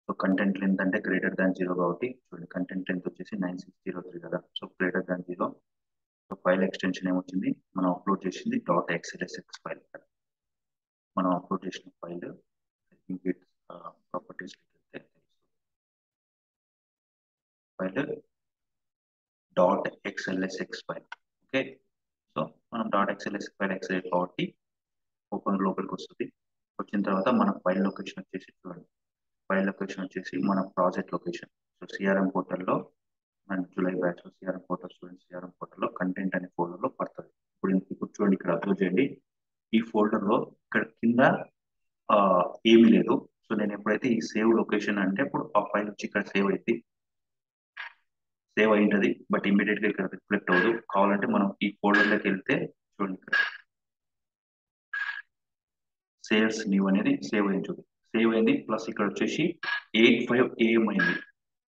సో కంటెంట్ లెంత్ అంటే గ్రేటర్ దాన్ 0 కాబట్టి చూడండి, కంటెంట్ లెంత్ వచ్చేసి 9603 కదా. So greater than 0. So file extension ఏమొచ్చింది, మనం అప్లోడ్ చేసింది .xlsx ఫైల్. మనం అప్లోడ్ చేసిన file properties file .xlsx file. Okay, so మనం .xlsx ఫైల్ ఎక్సైట్ కాబట్టి ఓపెన్ లోపలికి వస్తుంది. వచ్చిన తర్వాత మన ఫైల్ లొకేషన్ వచ్చేసి చూడండి, ఫైల్ లొకేషన్ వచ్చేసి మన ప్రాజెక్ట్ లొకేషన్. సో సిఆర్ఎం పోర్టల్లో మన జూలై బ్యాచ్ లో సిఆర్ఎం పోర్టల్, స్టూడెంట్ సిఆర్ఎం పోర్టల్లో కంటెంట్ అనే ఫోల్డర్ లో పడుతుంది. ఇప్పుడు చూడండి, ఇక్కడ అబ్జర్వ్ చేయండి, ఈ ఫోల్డర్ లో ఇక్కడ కింద ఏమీ లేదు. సో నేను ఎప్పుడైతే ఈ సేవ్ లొకేషన్ అంటే ఇప్పుడు ఆ ఫైల్ వచ్చి ఇక్కడ సేవ్ అయింటది, బట్ ఇమీడియట్ గా ఇక్కడ రిఫ్లెక్ట్ అవ్వదు. కావాలంటే మనం ఈ ఫోల్డర్ లోకి వెళ్తే చూడండి, ఇక్కడ సేల్స్ న్యూ అనేది సేవ్ అయింది. చూడండి, సేవ్ అయింది. ప్లస్ ఇక్కడ వచ్చేసి 85 AM అయింది.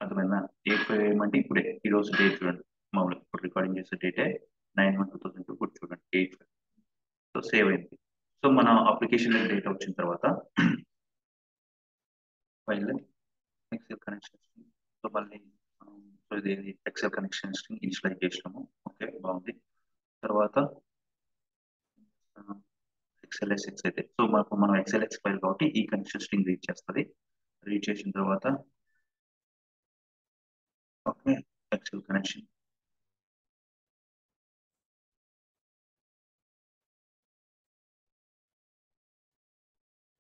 అర్థమైందా? 85 AM అంటే ఇప్పుడే ఈ రోజు డేట్ చూడండి, మామూలుగా ఇప్పుడు రికార్డింగ్ చేసే డేటే 9/1/2002. ఇప్పుడు చూడండి 85. సో సేవ్ అయింది. సో మన అప్లికేషన్ డేటా వచ్చిన తర్వాత ఫైల్ ఎక్సెల్ కనెక్షన్. సో మళ్ళీ సో ఇది ఎక్సెల్ కనెక్షన్ ఇనిషియలైజ్ చేసినాము. ఓకే, బాగుంది. తర్వాత XLSX అయితే సో మనం XLX ఫైల్ కాబట్టి ఈ కనెక్షన్ స్ట్రింగ్ రీడ్ చేస్తుంది. రీడ్ చేసిన తర్వాత okay Excel connection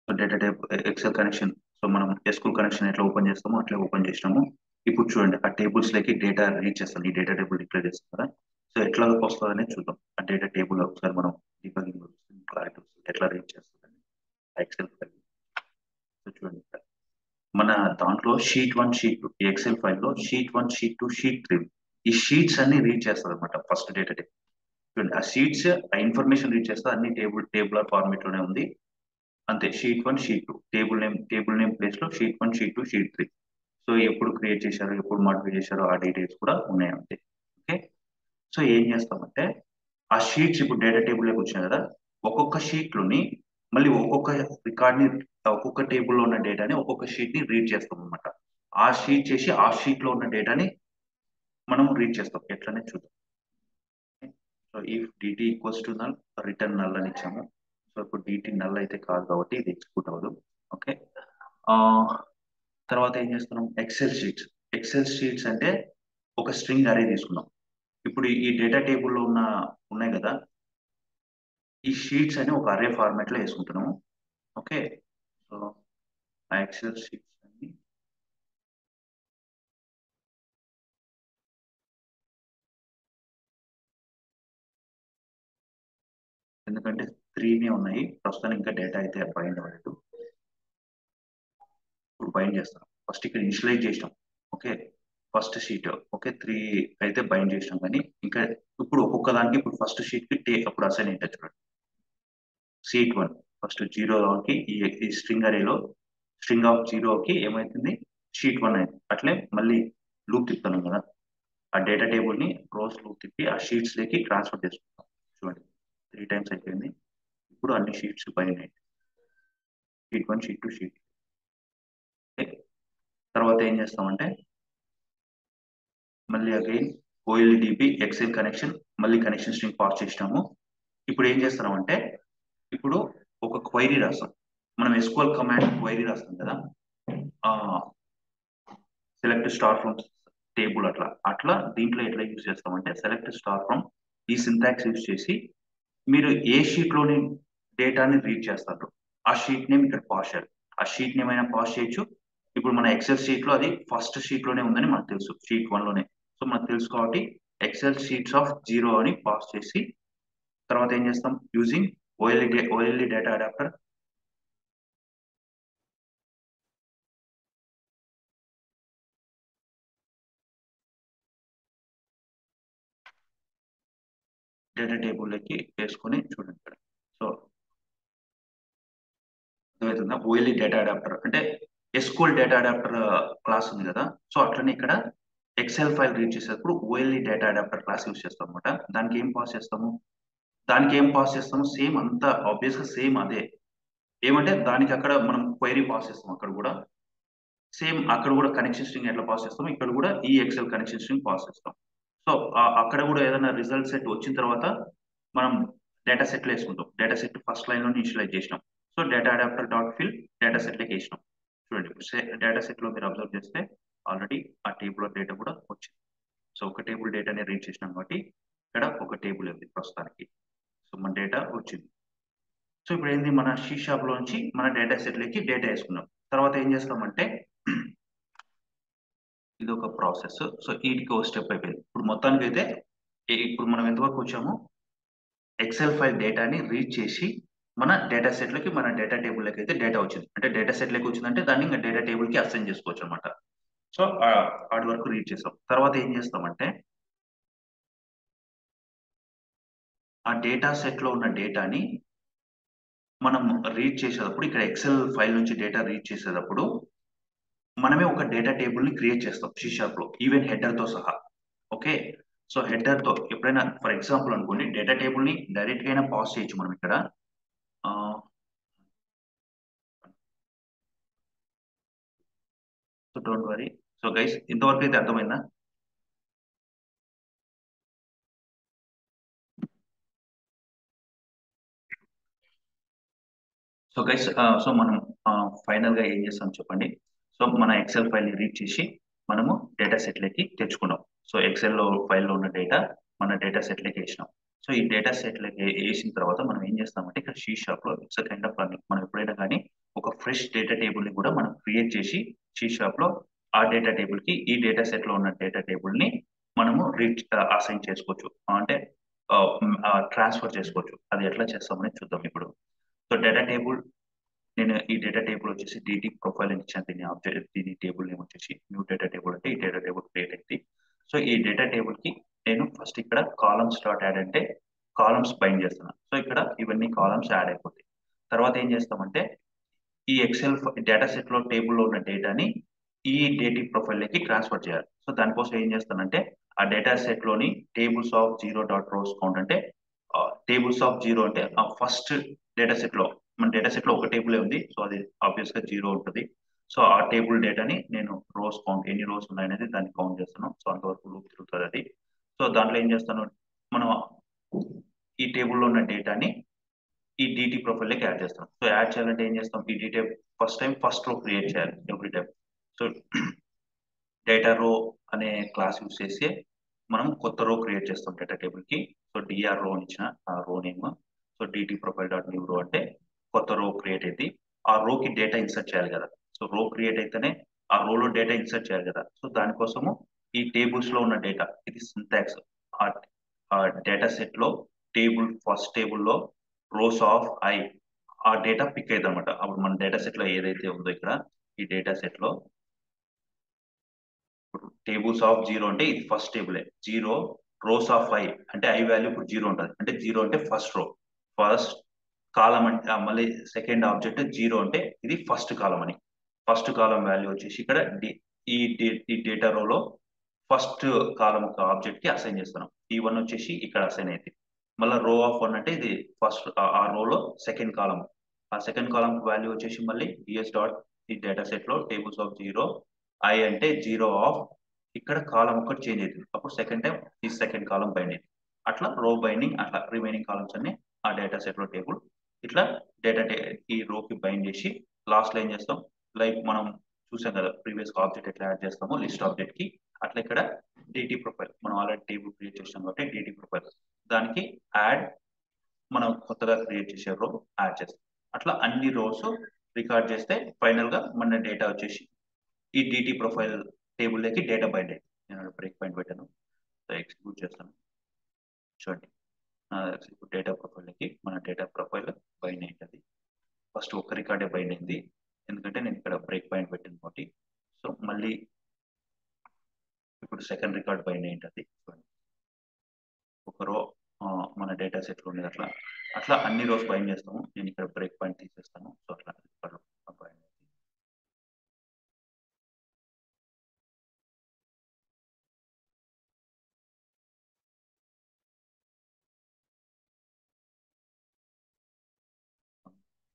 data type Excel connection. So మనం ఎస్క్యూఎల్ కనెక్షన్ ఎట్లా ఓపెన్ చేస్తామో అట్లా ఓపెన్ చేసినాము. ఇప్పుడు చూడండి ఆ టేబుల్స్ లకి డేటా రీడ్ చేస్తాం. ఈ డేటా టేబుల్ డిక్లేర్ చేస్తాం కదా. సో ఎట్లా వస్తుంది అనేది చూద్దాం. ఆ డేటా టేబుల్ ఒకసారి మనం డీబగింగ్ క్లారిటీ ఎట్లా రీడ్ చేస్తుంది ఎక్సెల్ ఫైల్. సో చూడండి ఇక్కడ మన దాంట్లో షీట్ 1 షీట్ 2 ఈ ఎక్సెల్ ఫైల్లో షీట్ 1 షీట్ 2 షీట్ 3 ఈ షీట్స్ అన్ని రీడ్ చేస్తుంది అనమాట. ఫస్ట్ డేటా టైప్ చూడండి ఆ షీట్స్ ఆ ఇన్ఫర్మేషన్ రీడ్ చేస్తే అన్ని టేబులర్ ఫార్మేట్ లోనే ఉంది. అంతే sheet 1 sheet 2 table name place లో షీట్ 1 షీట్ 2 షీట్ 3. సో ఎప్పుడు క్రియేట్ చేశారో ఎప్పుడు మాడిఫై చేశారో ఆ డీటెయిల్స్ కూడా ఉన్నాయి అంతే. ఓకే సో ఏం చేస్తామంటే ఆ షీట్స్ ఇప్పుడు డేటా టేబుల్ లోకి వచ్చినాయి కదా. ఒక్కొక్క షీట్ లోని మళ్ళీ ఒక్కొక్క రికార్డ్ ని ఒక్కొక్క టేబుల్లో ఉన్న డేటాని ఒక్కొక్క షీట్ ని రీడ్ చేస్తాం అనమాట. ఆ షీట్ చేసి ఆ షీట్ లో ఉన్న డేటాని మనం రీడ్ చేస్తాం. ఎట్లనే చూద్దాం. So if DT equals to null return null అని ఇచ్చాము. సో ఇప్పుడు డిటి నల్ అయితే కాదు కాబట్టి ఇది ఎగ్జిక్యూట్ అవ్వదు. ఓకే తర్వాత ఏం చేస్తున్నాం ఎక్సెల్ షీట్స్ అంటే ఒక స్ట్రింగ్ అరే తీసుకున్నాం. ఇప్పుడు ఈ డేటా టేబుల్లో ఉన్నాయి కదా. ఈ షీట్స్ అని ఒక అరే ఫార్మాట్ లో వేసుకుంటున్నాము. ఓకే సో ఆ ఎక్సెల్ షీట్స్ అన్ని ఎందుకంటే 3 ఉన్నాయి ప్రస్తుతానికి ఇంకా డేటా అయితే బైండ్ అవ్వలేదు. ఇప్పుడు బైండ్ చేస్తాం. ఫస్ట్ ఇక్కడ ఇనిషియలైజ్ చేసినాం. ఓకే ఫస్ట్ షీట్ ఓకే 3 అయితే బైండ్ చేసినాం కానీ ఇంకా ఇప్పుడు ఒక్కొక్క దానికి ఇప్పుడు ఫస్ట్ షీట్ కి అప్పుడు అసైన్ ఏంటో చూడండి. షీట్ 1 ఫస్ట్ 0కి ఈ స్ట్రింగ్ అరేలో స్ట్రింగ్ ఆఫ్ 0కి ఏమైతుంది షీట్ 1 అయింది. అట్లే మళ్ళీ లూప్ తిప్పుతున్నాం కదా. ఆ డేటా టేబుల్ ని రోస్ లూప్ తిప్పి ఆ షీట్స్ లోకి ట్రాన్స్ఫర్ చేసుకుంటాం. చూడండి 3 టైమ్స్ అయిపోయింది. ఇప్పుడు అన్ని షీట్స్ పైన షీట్ 1 షీట్ 2 షీట్. తర్వాత ఏం చేస్తామంటే మళ్ళీ అగైన్ ఓఎల్డిబి ఎక్సెల్ కనెక్షన్ మళ్ళీ కనెక్షన్ స్ట్రింగ్ పాస్ చేసినాము. ఇప్పుడు ఏం చేస్తున్నామంటే ఇప్పుడు ఒక క్వైరీ రాస్తాం. మనం ఎస్క్యూఎల్ కమాండ్ క్వైరీ రాస్తాం కదా. సెలెక్ట్ స్టార్ ఫ్రమ్ టేబుల్ అట్లా దీంట్లో ఎట్లా యూజ్ చేస్తామంటే సెలెక్ట్ స్టార్ ఫ్రమ్ ఈ సింటాక్స్ యూజ్ చేసి మీరు ఏ షీట్ లోని డేటాని రీడ్ చేస్తారు ఆ షీట్ నేమ్ ఇక్కడ పాస్ చేయాలి. ఆ షీట్ నేమ్ అయినా పాస్ చేయొచ్చు. ఇప్పుడు మన ఎక్సెల్ షీట్ లో అది ఫస్ట్ షీట్ లోనే ఉందని మనకు తెలుసు షీట్ 1 లోనే. సో మనకు తెలుసు కాబట్టి ఎక్సెల్ షీట్స్ ఆఫ్ 0 అని పాస్ చేసి తర్వాత ఏం చేస్తాం యూజింగ్ ఓఎల్ఈ డేటా అడాప్టర్ డేటా టేబుల్లోకి వేసుకొని చూడండి ఇక్కడ. సో అర్థమవుతుందా ఓఎల్ఈ డేటా అడాప్టర్ అంటే ఎస్క్యూఎల్ డేటా అడాప్టర్ క్లాస్ ఉంది కదా. సో అట్లనే ఇక్కడ ఎక్సెల్ ఫైల్ రీడ్ చేసేటప్పుడు ఓఎల్ఈ డేటా అడాప్టర్ క్లాస్ యూస్ చేస్తాం అనమాట. దానికి ఏం పాస్ చేస్తాము సేమ్ అంతా ఆబ్వియస్ గా సేమ్ అదే. ఏమంటే దానికి అక్కడ మనం క్వైరీ పాస్ చేస్తాం. అక్కడ కూడా సేమ్ అక్కడ కూడా కనెక్షన్ స్ట్రింగ్ ఎట్లా పాస్ చేస్తాం ఇక్కడ కూడా ఈ ఎక్సెల్ కనెక్షన్ స్ట్రింగ్ పాస్ చేస్తాం. సో అక్కడ కూడా ఏదైనా రిజల్ట్ సెట్ వచ్చిన తర్వాత మనం డేటా సెట్ లో వేసుకుంటాం. డేటా సెట్ ఫస్ట్ లైన్ లో ఇనిషియలైజ్ చేసినాం. So data adapter dot fill data set లోకి వేసినాం. చూడండి డేటా సెట్ లో మీరు అబ్జర్వ్ చేస్తే ఆల్రెడీ ఆ టేబుల్ ఆఫ్ డేటా కూడా వచ్చింది. సో ఒక టేబుల్ డేటాని రీడ్ చేసినాం కాబట్టి ఇక్కడ ఒక టేబుల్ ఉంది ప్రస్తుతానికి. సో మన డేటా వచ్చింది. సో ఇప్పుడు ఏంది మన షీ షాప్ లోంచి మన డేటా సెట్ లోకి డేటా వేసుకున్నాం. తర్వాత ఏం చేస్తామంటే ఇది ఒక ప్రాసెస్. సో వీటికి ఒక స్టెప్ అయిపోయింది. ఇప్పుడు మొత్తానికి అయితే ఇప్పుడు మనం ఎంతవరకు వచ్చామో ఎక్సెల్ ఫైల్ డేటాని రీడ్ చేసి మన డేటా సెట్ లోకి మన డేటా టేబుల్ లోకి అయితే డేటా వచ్చింది. అంటే డేటా సెట్ లోకి వచ్చిందంటే దాన్ని ఇంకా డేటా టేబుల్ కి అసైన్ చేసుకోవచ్చు అనమాట. సో వాటి వరకు రీడ్ చేస్తాం. తర్వాత ఏం చేస్తామంటే ఆ డేటా సెట్ లో ఉన్న డేటాని మనం రీడ్ చేసేటప్పుడు ఇక్కడ ఎక్సెల్ ఫైల్ నుంచి డేటా రీడ్ చేసేటప్పుడు మనమే ఒక డేటా టేబుల్ ని క్రియేట్ చేస్తాం సి షార్ప్ లో ఈవెన్ హెడర్ తో సహా. ఓకే సో హెడర్ తో ఎప్పుడైనా ఫర్ ఎగ్జాంపుల్ అనుకోండి డేటా టేబుల్ ని డైరెక్ట్ గా అయినా పాస్ చేయొచ్చు మనం ఇక్కడ. So don't worry. So guys ఇంతవరకు అయితే అర్థమైందా? సో గైస్, సో మనం ఫైనల్ గా ఏం చేస్తాం చెప్పండి. సో మన ఎక్సెల్ ఫైల్ ని రీడ్ చేసి మనము డేటా సెట్ లకి తెచ్చుకున్నాం. సో ఎక్సెల్ లో ఫైల్లో ఉన్న డేటా మన డేటా సెట్ లకి వేసినాం. సో ఈ డేటా సెట్ లకి వేసిన తర్వాత మనం ఏం చేస్తామంటే ఇక్కడ షీ షాప్ లో ఇట్స్ కైండ్ ఆఫ్ లర్నింగ్. మనం ఎప్పుడైనా కానీ ఒక ఫ్రెష్ డేటా టేబుల్ ని కూడా మనం క్రియేట్ చేసి షీ షాప్ లో ఆ డేటా టేబుల్ కి ఈ డేటా సెట్ లో ఉన్న డేటా టేబుల్ ని మనము రీడ్ అసైన్ చేసుకోవచ్చు, అంటే ట్రాన్స్ఫర్ చేసుకోవచ్చు. అది ఎట్లా చేస్తామని చూద్దాం ఇప్పుడు. సో డేటా టేబుల్, నేను ఈ డేటా టేబుల్ వచ్చేసి డిటి ప్రొఫైల్ అని ఇచ్చాను. దీని ఆబ్జెక్ట్, దీని టేబుల్ నేమ్ వచ్చేసి న్యూ డేటా టేబుల్, అంటే ఈ డేటా టేబుల్ క్రియేట్ అయింది. సో ఈ డేటా టేబుల్ కి నేను ఫస్ట్ ఇక్కడ కాలమ్స్ డాట్ యాడ్ అంటే కాలమ్స్ బైండ్ చేస్తున్నాను. సో ఇక్కడ ఇవన్నీ కాలమ్స్ యాడ్ అయిపోతాయి. తర్వాత ఏం చేస్తామంటే ఈ ఎక్సెల్ డేటా సెట్ లో టేబుల్లో ఉన్న డేటాని ఈ డేటివ్ ప్రొఫైల్ లోకి ట్రాన్స్ఫర్ చేయాలి. సో దానికోసం ఏం చేస్తానంటే ఆ డేటా సెట్ లోని tables of zero dot rows count అంటే టేబుల్స్ ఆఫ్ జీరో అంటే ఆ ఫస్ట్ డేటా సెట్ లో, మన డేటా సెట్ లో ఒక టేబుల్ ఉంది, సో అది ఆబ్వియస్ గా జీరో ఉంటుంది. సో ఆ టేబుల్ డేటాని నేను రోస్ కౌంట్ ఎన్ని రోస్ ఉన్నాయనేది దాన్ని కౌంట్ చేస్తాను. సో అంతవరకు లూప్ తిరుగుతుంది అది. సో దాంట్లో ఏం చేస్తాను, మనం ఈ టేబుల్లో ఉన్న డేటాని ఈ డిటి ప్రొఫైల్ లోకి యాడ్ చేస్తాం. సో యాడ్ చేయాలంటే ఏం చేస్తాం, ఈ detail first time first row create చేయాలి every time. So data row అనే క్లాస్ యూస్ చేసి మనం కొత్త రో క్రియేట్ చేస్తాం డేటా టేబుల్ కి. సో డిఆర్ రో అని ఇచ్చిన ఆ row name. So DT profile dot new row అంటే కొత్త రో క్రియేట్ అయింది. ఆ రోకి డేటా ఇన్సర్ట్ చేయాలి కదా. సో రో క్రియేట్ అయితేనే ఆ రోలో డేటా ఇన్సర్ట్ చేయాలి కదా. సో దానికోసము ఈ టేబుల్స్ లో ఉన్న డేటా, ఇది సింటాక్స్. ఆ డేటా సెట్ లో టేబుల్, ఫస్ట్ టేబుల్లో రోస్ ఆఫ్ ఐ, ఆ డేటా పిక్ అవుతుంది అనమాట. అప్పుడు మన డేటా సెట్ లో ఏదైతే ఉందో ఇక్కడ ఈ డేటా సెట్ లో టేబుల్స్ ఆఫ్ జీరో అంటే ఇది first table, zero rows of I అంటే ఐ వాల్యూ ఇప్పుడు జీరో ఉంటుంది, అంటే జీరో అంటే ఫస్ట్ రో. ఫస్ట్ కాలం అంటే మళ్ళీ సెకండ్ ఆబ్జెక్ట్ జీరో అంటే ఇది ఫస్ట్ కాలం అని. ఫస్ట్ కాలం వాల్యూ వచ్చేసి ఇక్కడ ఈ డేటా రోలో ఫస్ట్ కాలం ఒక ఆబ్జెక్ట్ కి అసైన్ చేస్తున్నాం. ఈ వన్ వచ్చేసి ఇక్కడ అసైన్ అయింది. మళ్ళీ రో ఆఫ్ వన్ అంటే ఇది ఫస్ట్ ఆ రోలో సెకండ్ కాలం. ఆ సెకండ్ కాలం వాల్యూ వచ్చేసి మళ్ళీ డిఎస్ డాట్ ఈ డేటా సెట్ లో టేబుల్స్ ఆఫ్ జీరో ఐ అంటే జీరో ఆఫ్, ఇక్కడ కాలం ఒకటి చేంజ్ అవుతుంది. అప్పుడు సెకండ్ టైం ఈ సెకండ్ కాలం బైండ్ అయింది. అట్లా రో బైండింగ్, అట్లా రిమైనింగ్ కాలమ్స్ అన్ని ఆ డేటా సెట్ లో టేబుల్ ఇట్లా డేటా ఈ రోకి బైండ్ చేసి లాస్ట్ లో ఏం చేస్తాం, లైక్ మనం చూసాం కదా ప్రీవియస్ ఆబ్జెక్ట్ ఎట్లా యాడ్ చేస్తామో లిస్ట్ ఆబ్జెక్ట్ కి, అట్లా ఇక్కడ డిటి ప్రొఫైల్ మనం ఆల్రెడీ టేబుల్ క్రియేట్ చేసాం కాబట్టి డిటి ప్రొఫైల్ దానికి యాడ్, మనం కొత్తగా క్రియేట్ చేసే రో యాడ్ చేస్తాం. అట్లా అన్ని రోస్ రికార్డ్ చేస్తే ఫైనల్ గా మన డేటా వచ్చేసి ఈ డిటి ప్రొఫైల్ టేబుల్ లోకి డేటా బైండ్ అయింది. నేను బ్రేక్ పాయింట్ పెట్టాను, సో ఎగ్జిక్యూట్ చేస్తాను. చూడండి, డేటా ప్రొఫైల్ లోకి మన డేటా ప్రొఫైల్ బైండ్ అయింది. ఫస్ట్ ఒక రికార్డే బైండ్ అయింది, ఎందుకంటే నేను ఇక్కడ బ్రేక్ పాయింట్ పెట్టాను కాబట్టి. సో మళ్ళీ ఇప్పుడు సెకండ్ రికార్డ్ బైండ్ అయింది. ఒక రో మన డేటా సెట్ లో ఉండేది. అట్లా అట్లా అన్ని రోస్ బైండ్ చేస్తాము. నేను ఇక్కడ బ్రేక్ పాయింట్ తీసేస్తాను. సో అట్లా bind.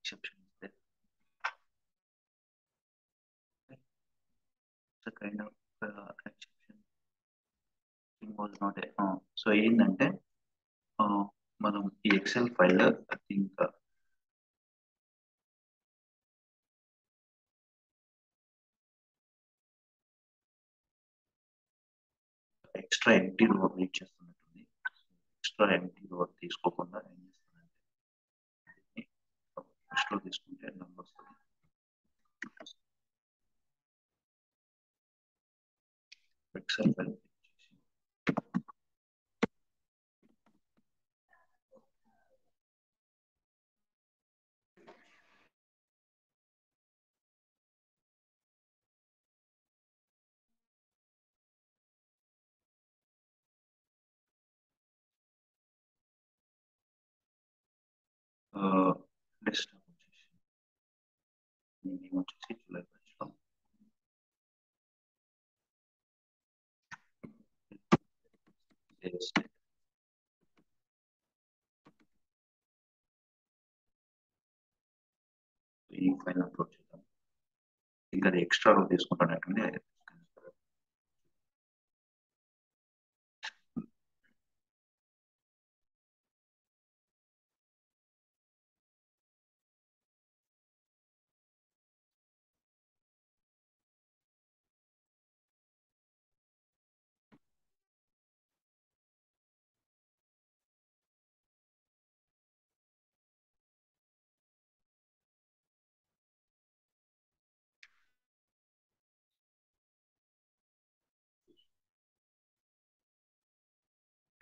exception is there. It's a kind of exception thing was not a, so ఏంటంటే మనం ఈ Excel file I think extra empty row read చేస్తున్నట్టుంది. ఎక్స్ట్రా ఎంటీ రో తీసుకోకుండా ఏం చేస్తానంటే ఎక్స్ట్రా తీసుకుంటే నెంబర్ వస్తుంది. ఎక్సెల్ ఫైల్ డెస్క్టాప్ వచ్చేసి నేమ్ వచ్చేసి జూలై ఫస్ట్. ఈ ఫైల్ అప్లోడ్ చేద్దాం. ఇంకా అది ఎక్స్ట్రా రో తీసుకుంటానంటే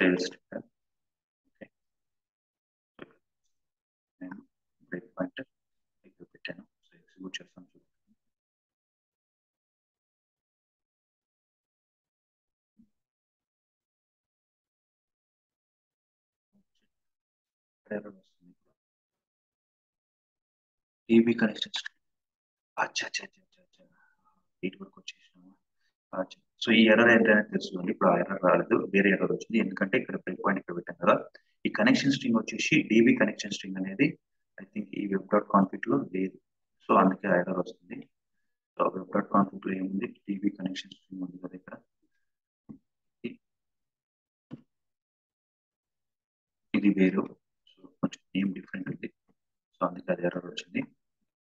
సేల్స్ డేటా. ఓకే, నేను బ్రేక్ పాయింట్ ఇక్కడ పెట్టాను. సో ఎగ్జిక్యూట్ చేస్తాను. TB connections. అచ్చా అచ్చా అచ్చా అచ్చా అచ్చా. వీటి వరకు వచ్చేసినాము. అచ్చా. సో ఈ ఎర్రర్ ఏంటనే తెలుసుకోండి. ఇప్పుడు ఆ ఎర్రర్ రాలేదు, వేరే ఎర్రర్ వచ్చింది. ఎందుకంటే ఇక్కడ బ్రేక్ పాయింట్ ఇక్కడ పెట్టాం కదా. ఈ కనెక్షన్ స్ట్రింగ్ వచ్చేసి డీబీ కనెక్షన్ స్ట్రింగ్ అనేది ఐ థింక్ ఈ వెబ్ డాట్ కాన్ఫిగ్ లో లేదు. సో అందుకే ఆ ఎర్రర్ వస్తుంది. సో వెబ్ డాట్ కాన్ఫిగ్ లో ఏముంది, డీబీ కనెక్షన్ స్ట్రింగ్ ఉంది కదా ఇక్కడ. ఇది వేరు. సో కొంచెం నేమ్ డిఫరెంట్ ఉంది. సో అందుకే అది ఎర్రర్ వచ్చింది.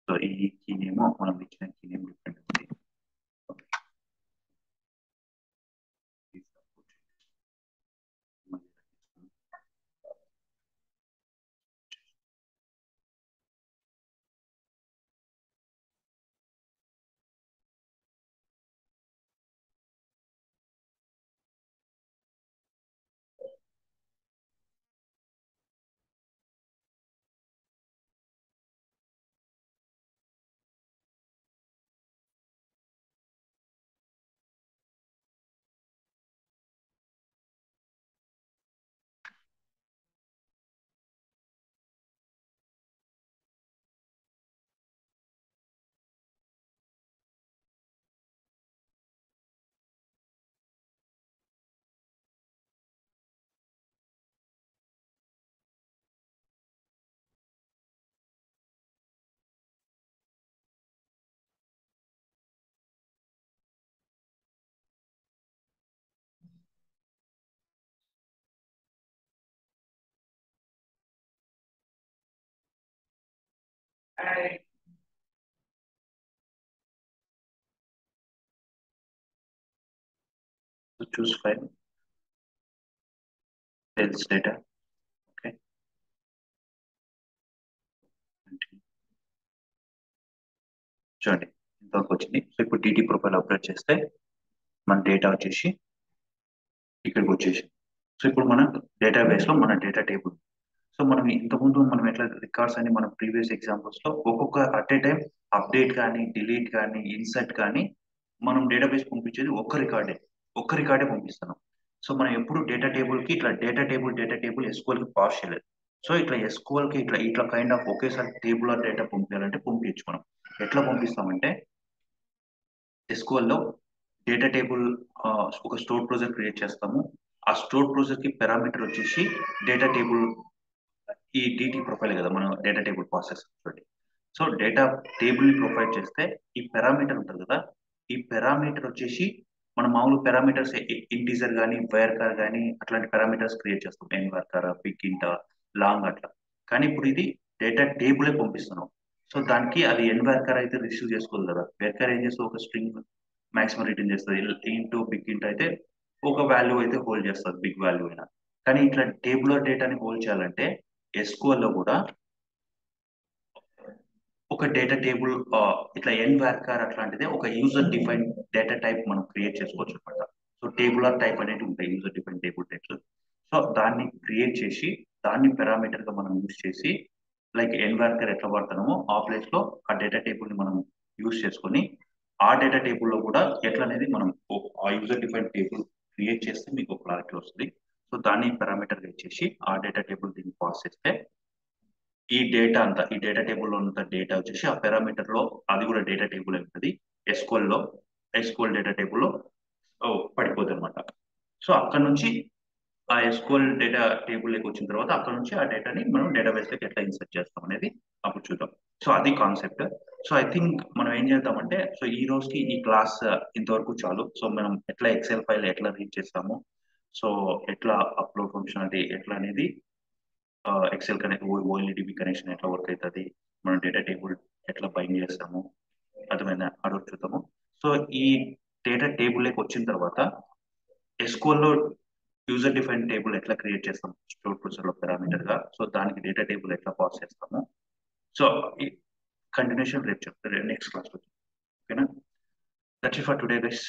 సో ఈ కీ నేమ్ మనం ఇచ్చిన కీ నేమ్ డిఫరెంట్ ఉంది. So choose file, sales data. Okay. చూడండి ఇంతవరకు వచ్చింది. సో ఇప్పుడు టీటీ ప్రొఫైల్ అప్లోడ్ చేస్తే మన డేటా వచ్చేసి ఇక్కడికి వచ్చేసి. సో ఇప్పుడు మన డేటాబేస్ లో మన డేటా టేబుల్. సో మనం ఇంతకుముందు మనం ఎట్లా రికార్డ్స్ అని మన ప్రీవియస్ ఎగ్జాంపుల్స్ లో ఒక్కొక్క అట్ ఏ టైం అప్డేట్ కానీ డిలీట్ కానీ ఇన్సర్ట్ కానీ మనం డేటాబేస్ పంపించేది ఒక్క రికార్డే పంపిస్తున్నాం. సో మనం ఎప్పుడు డేటా టేబుల్ కి ఇట్లా డేటా టేబుల్ ఎస్క్యూఎల్ కి పాస్ చేయలేదు. సో ఇట్లా ఎస్క్యూఎల్ కి ఇట్లా ఇట్లా కైండ్ ఆఫ్ ఒకేసారి టేబుల్ ఆర్ డేటా పంపించాలంటే పంపించు. మనం ఎట్లా పంపిస్తామంటే ఎస్క్యూఎల్ లో డేటా టేబుల్ ఒక స్టోర్ ప్రొజర్ క్రియేట్ చేస్తాము. ఆ స్టోర్ ప్రొజర్ కి పారామీటర్ వచ్చేసి డేటా టేబుల్ ఈ డిటి ప్రొఫైల్ కదా మనం డేటా టేబుల్ ప్రాసెస్ చూడండి. సో డేటా టేబుల్ ని ప్రొవైడ్ చేస్తే ఈ పారామీటర్ ఉంటుంది కదా, ఈ పారామీటర్ వచ్చేసి మనం మామూలు పారామీటర్స్ ఇంటీజర్ కానీ వైర్కార్ కానీ అట్లాంటి పారామీటర్స్ క్రియేట్ చేస్తాం. ఎన్ వర్కర్ బిగ్ ఇంట లాంగ్ అట్లా. కానీ ఇప్పుడు ఇది డేటా టేబులే పంపిస్తున్నాం. సో దానికి అది ఎన్ వర్కర్ అయితే రిసీవ్ చేసుకోదు కదా. వెర్కర్ ఏం చేస్తే ఒక స్ట్రింగ్ మాక్సిమం రిటర్న్ చేస్తుంది. ఇంటూ బిగ్ ఇంట్ అయితే ఒక వాల్యూ అయితే హోల్డ్ చేస్తుంది, బిగ్ వాల్యూ అయినా. కానీ ఇట్లా టేబులర్ డేటాని హోల్డ్ చేయాలంటే ఎస్క్యూఎల్ లో కూడా ఒక డేటా టేబుల్ ఇట్లా ఎన్ వార్కార్ అట్లాంటిదే ఒక యూజర్ డిఫైన్ డేటా టైప్ మనం క్రియేట్ చేసుకోవచ్చు అనమాట. సో టేబులర్ టైప్ అనేది ఉంటాయి, user define table types. So దాన్ని క్రియేట్ చేసి దాన్ని పారామీటర్ గా మనం యూజ్ చేసి లైక్ ఎన్ వార్కర్ ఎట్లా వాడుతున్నామో ఆ ప్లేస్ లో ఆ డేటా టేబుల్ ని మనం యూజ్ చేసుకొని ఆ డేటా టేబుల్ లో కూడా ఎట్లా అనేది మనం ఆ యూజర్ డిఫైన్ టేబుల్ క్రియేట్ చేస్తే మీకు ఒక క్లారిటీ వస్తుంది. సో దాన్ని పారామీటర్ గా ఇచ్చేసి ఆ డేటా టేబుల్ దీన్ని పాస్ చేస్తే ఈ డేటా టేబుల్ లో ఉన్న డేటా వచ్చేసి ఆ పారామీటర్ లో అది కూడా డేటా టేబుల్ ఉంటుంది. ఎస్క్యూఎల్ లో ఎస్క్యూఎల్ డేటా టేబుల్ లో పడిపోతుంది అనమాట. సో అక్కడ నుంచి ఆ ఎస్క్యూఎల్ డేటా టేబుల్ లోకి వచ్చిన తర్వాత అక్కడ నుంచి ఆ డేటాని మనం డేటాబేస్ లోకి ఎట్లా ఇన్సర్ట్ చేస్తాం అనేది అప్పుడు చూద్దాం. సో అది కాన్సెప్ట్. సో ఐ థింక్ మనం ఏం చేద్దామంటే సో ఈ రోజుకి ఈ క్లాస్ ఇంతవరకు చాలు. సో మనం ఎట్లా ఎక్సెల్ ఫైల్ ఎట్లా రీడ్ చేస్తాము, సో ఎట్లా అప్లోడ్ ఫంక్షనాలిటీ ఎట్లా అనేది ఎక్సెల్ కనెక్ట్ ఓఎల్ఈడిబి కనెక్షన్ ఎట్లా వర్క్ అవుతుంది, మనం డేటా టేబుల్ ఎట్లా బైండ్ చేస్తాము అర్థమైన అడుగు చూద్దాము. సో ఈ డేటా టేబుల్లోకి వచ్చిన తర్వాత ఎస్క్యూఎల్ లో యూజర్ డిఫైన్ టేబుల్ ఎట్లా క్రియేట్ చేస్తాం స్టోర్ ప్రొసెసర్ లో పారామీటర్ గా, సో దానికి డేటా టేబుల్ ఎట్లా పాస్ చేస్తాము. సో ఈ కంటిన్యూషన్ రేపు చెప్తారు నెక్స్ట్ క్లాస్ లో. ఓకేనా? That's it for today guys.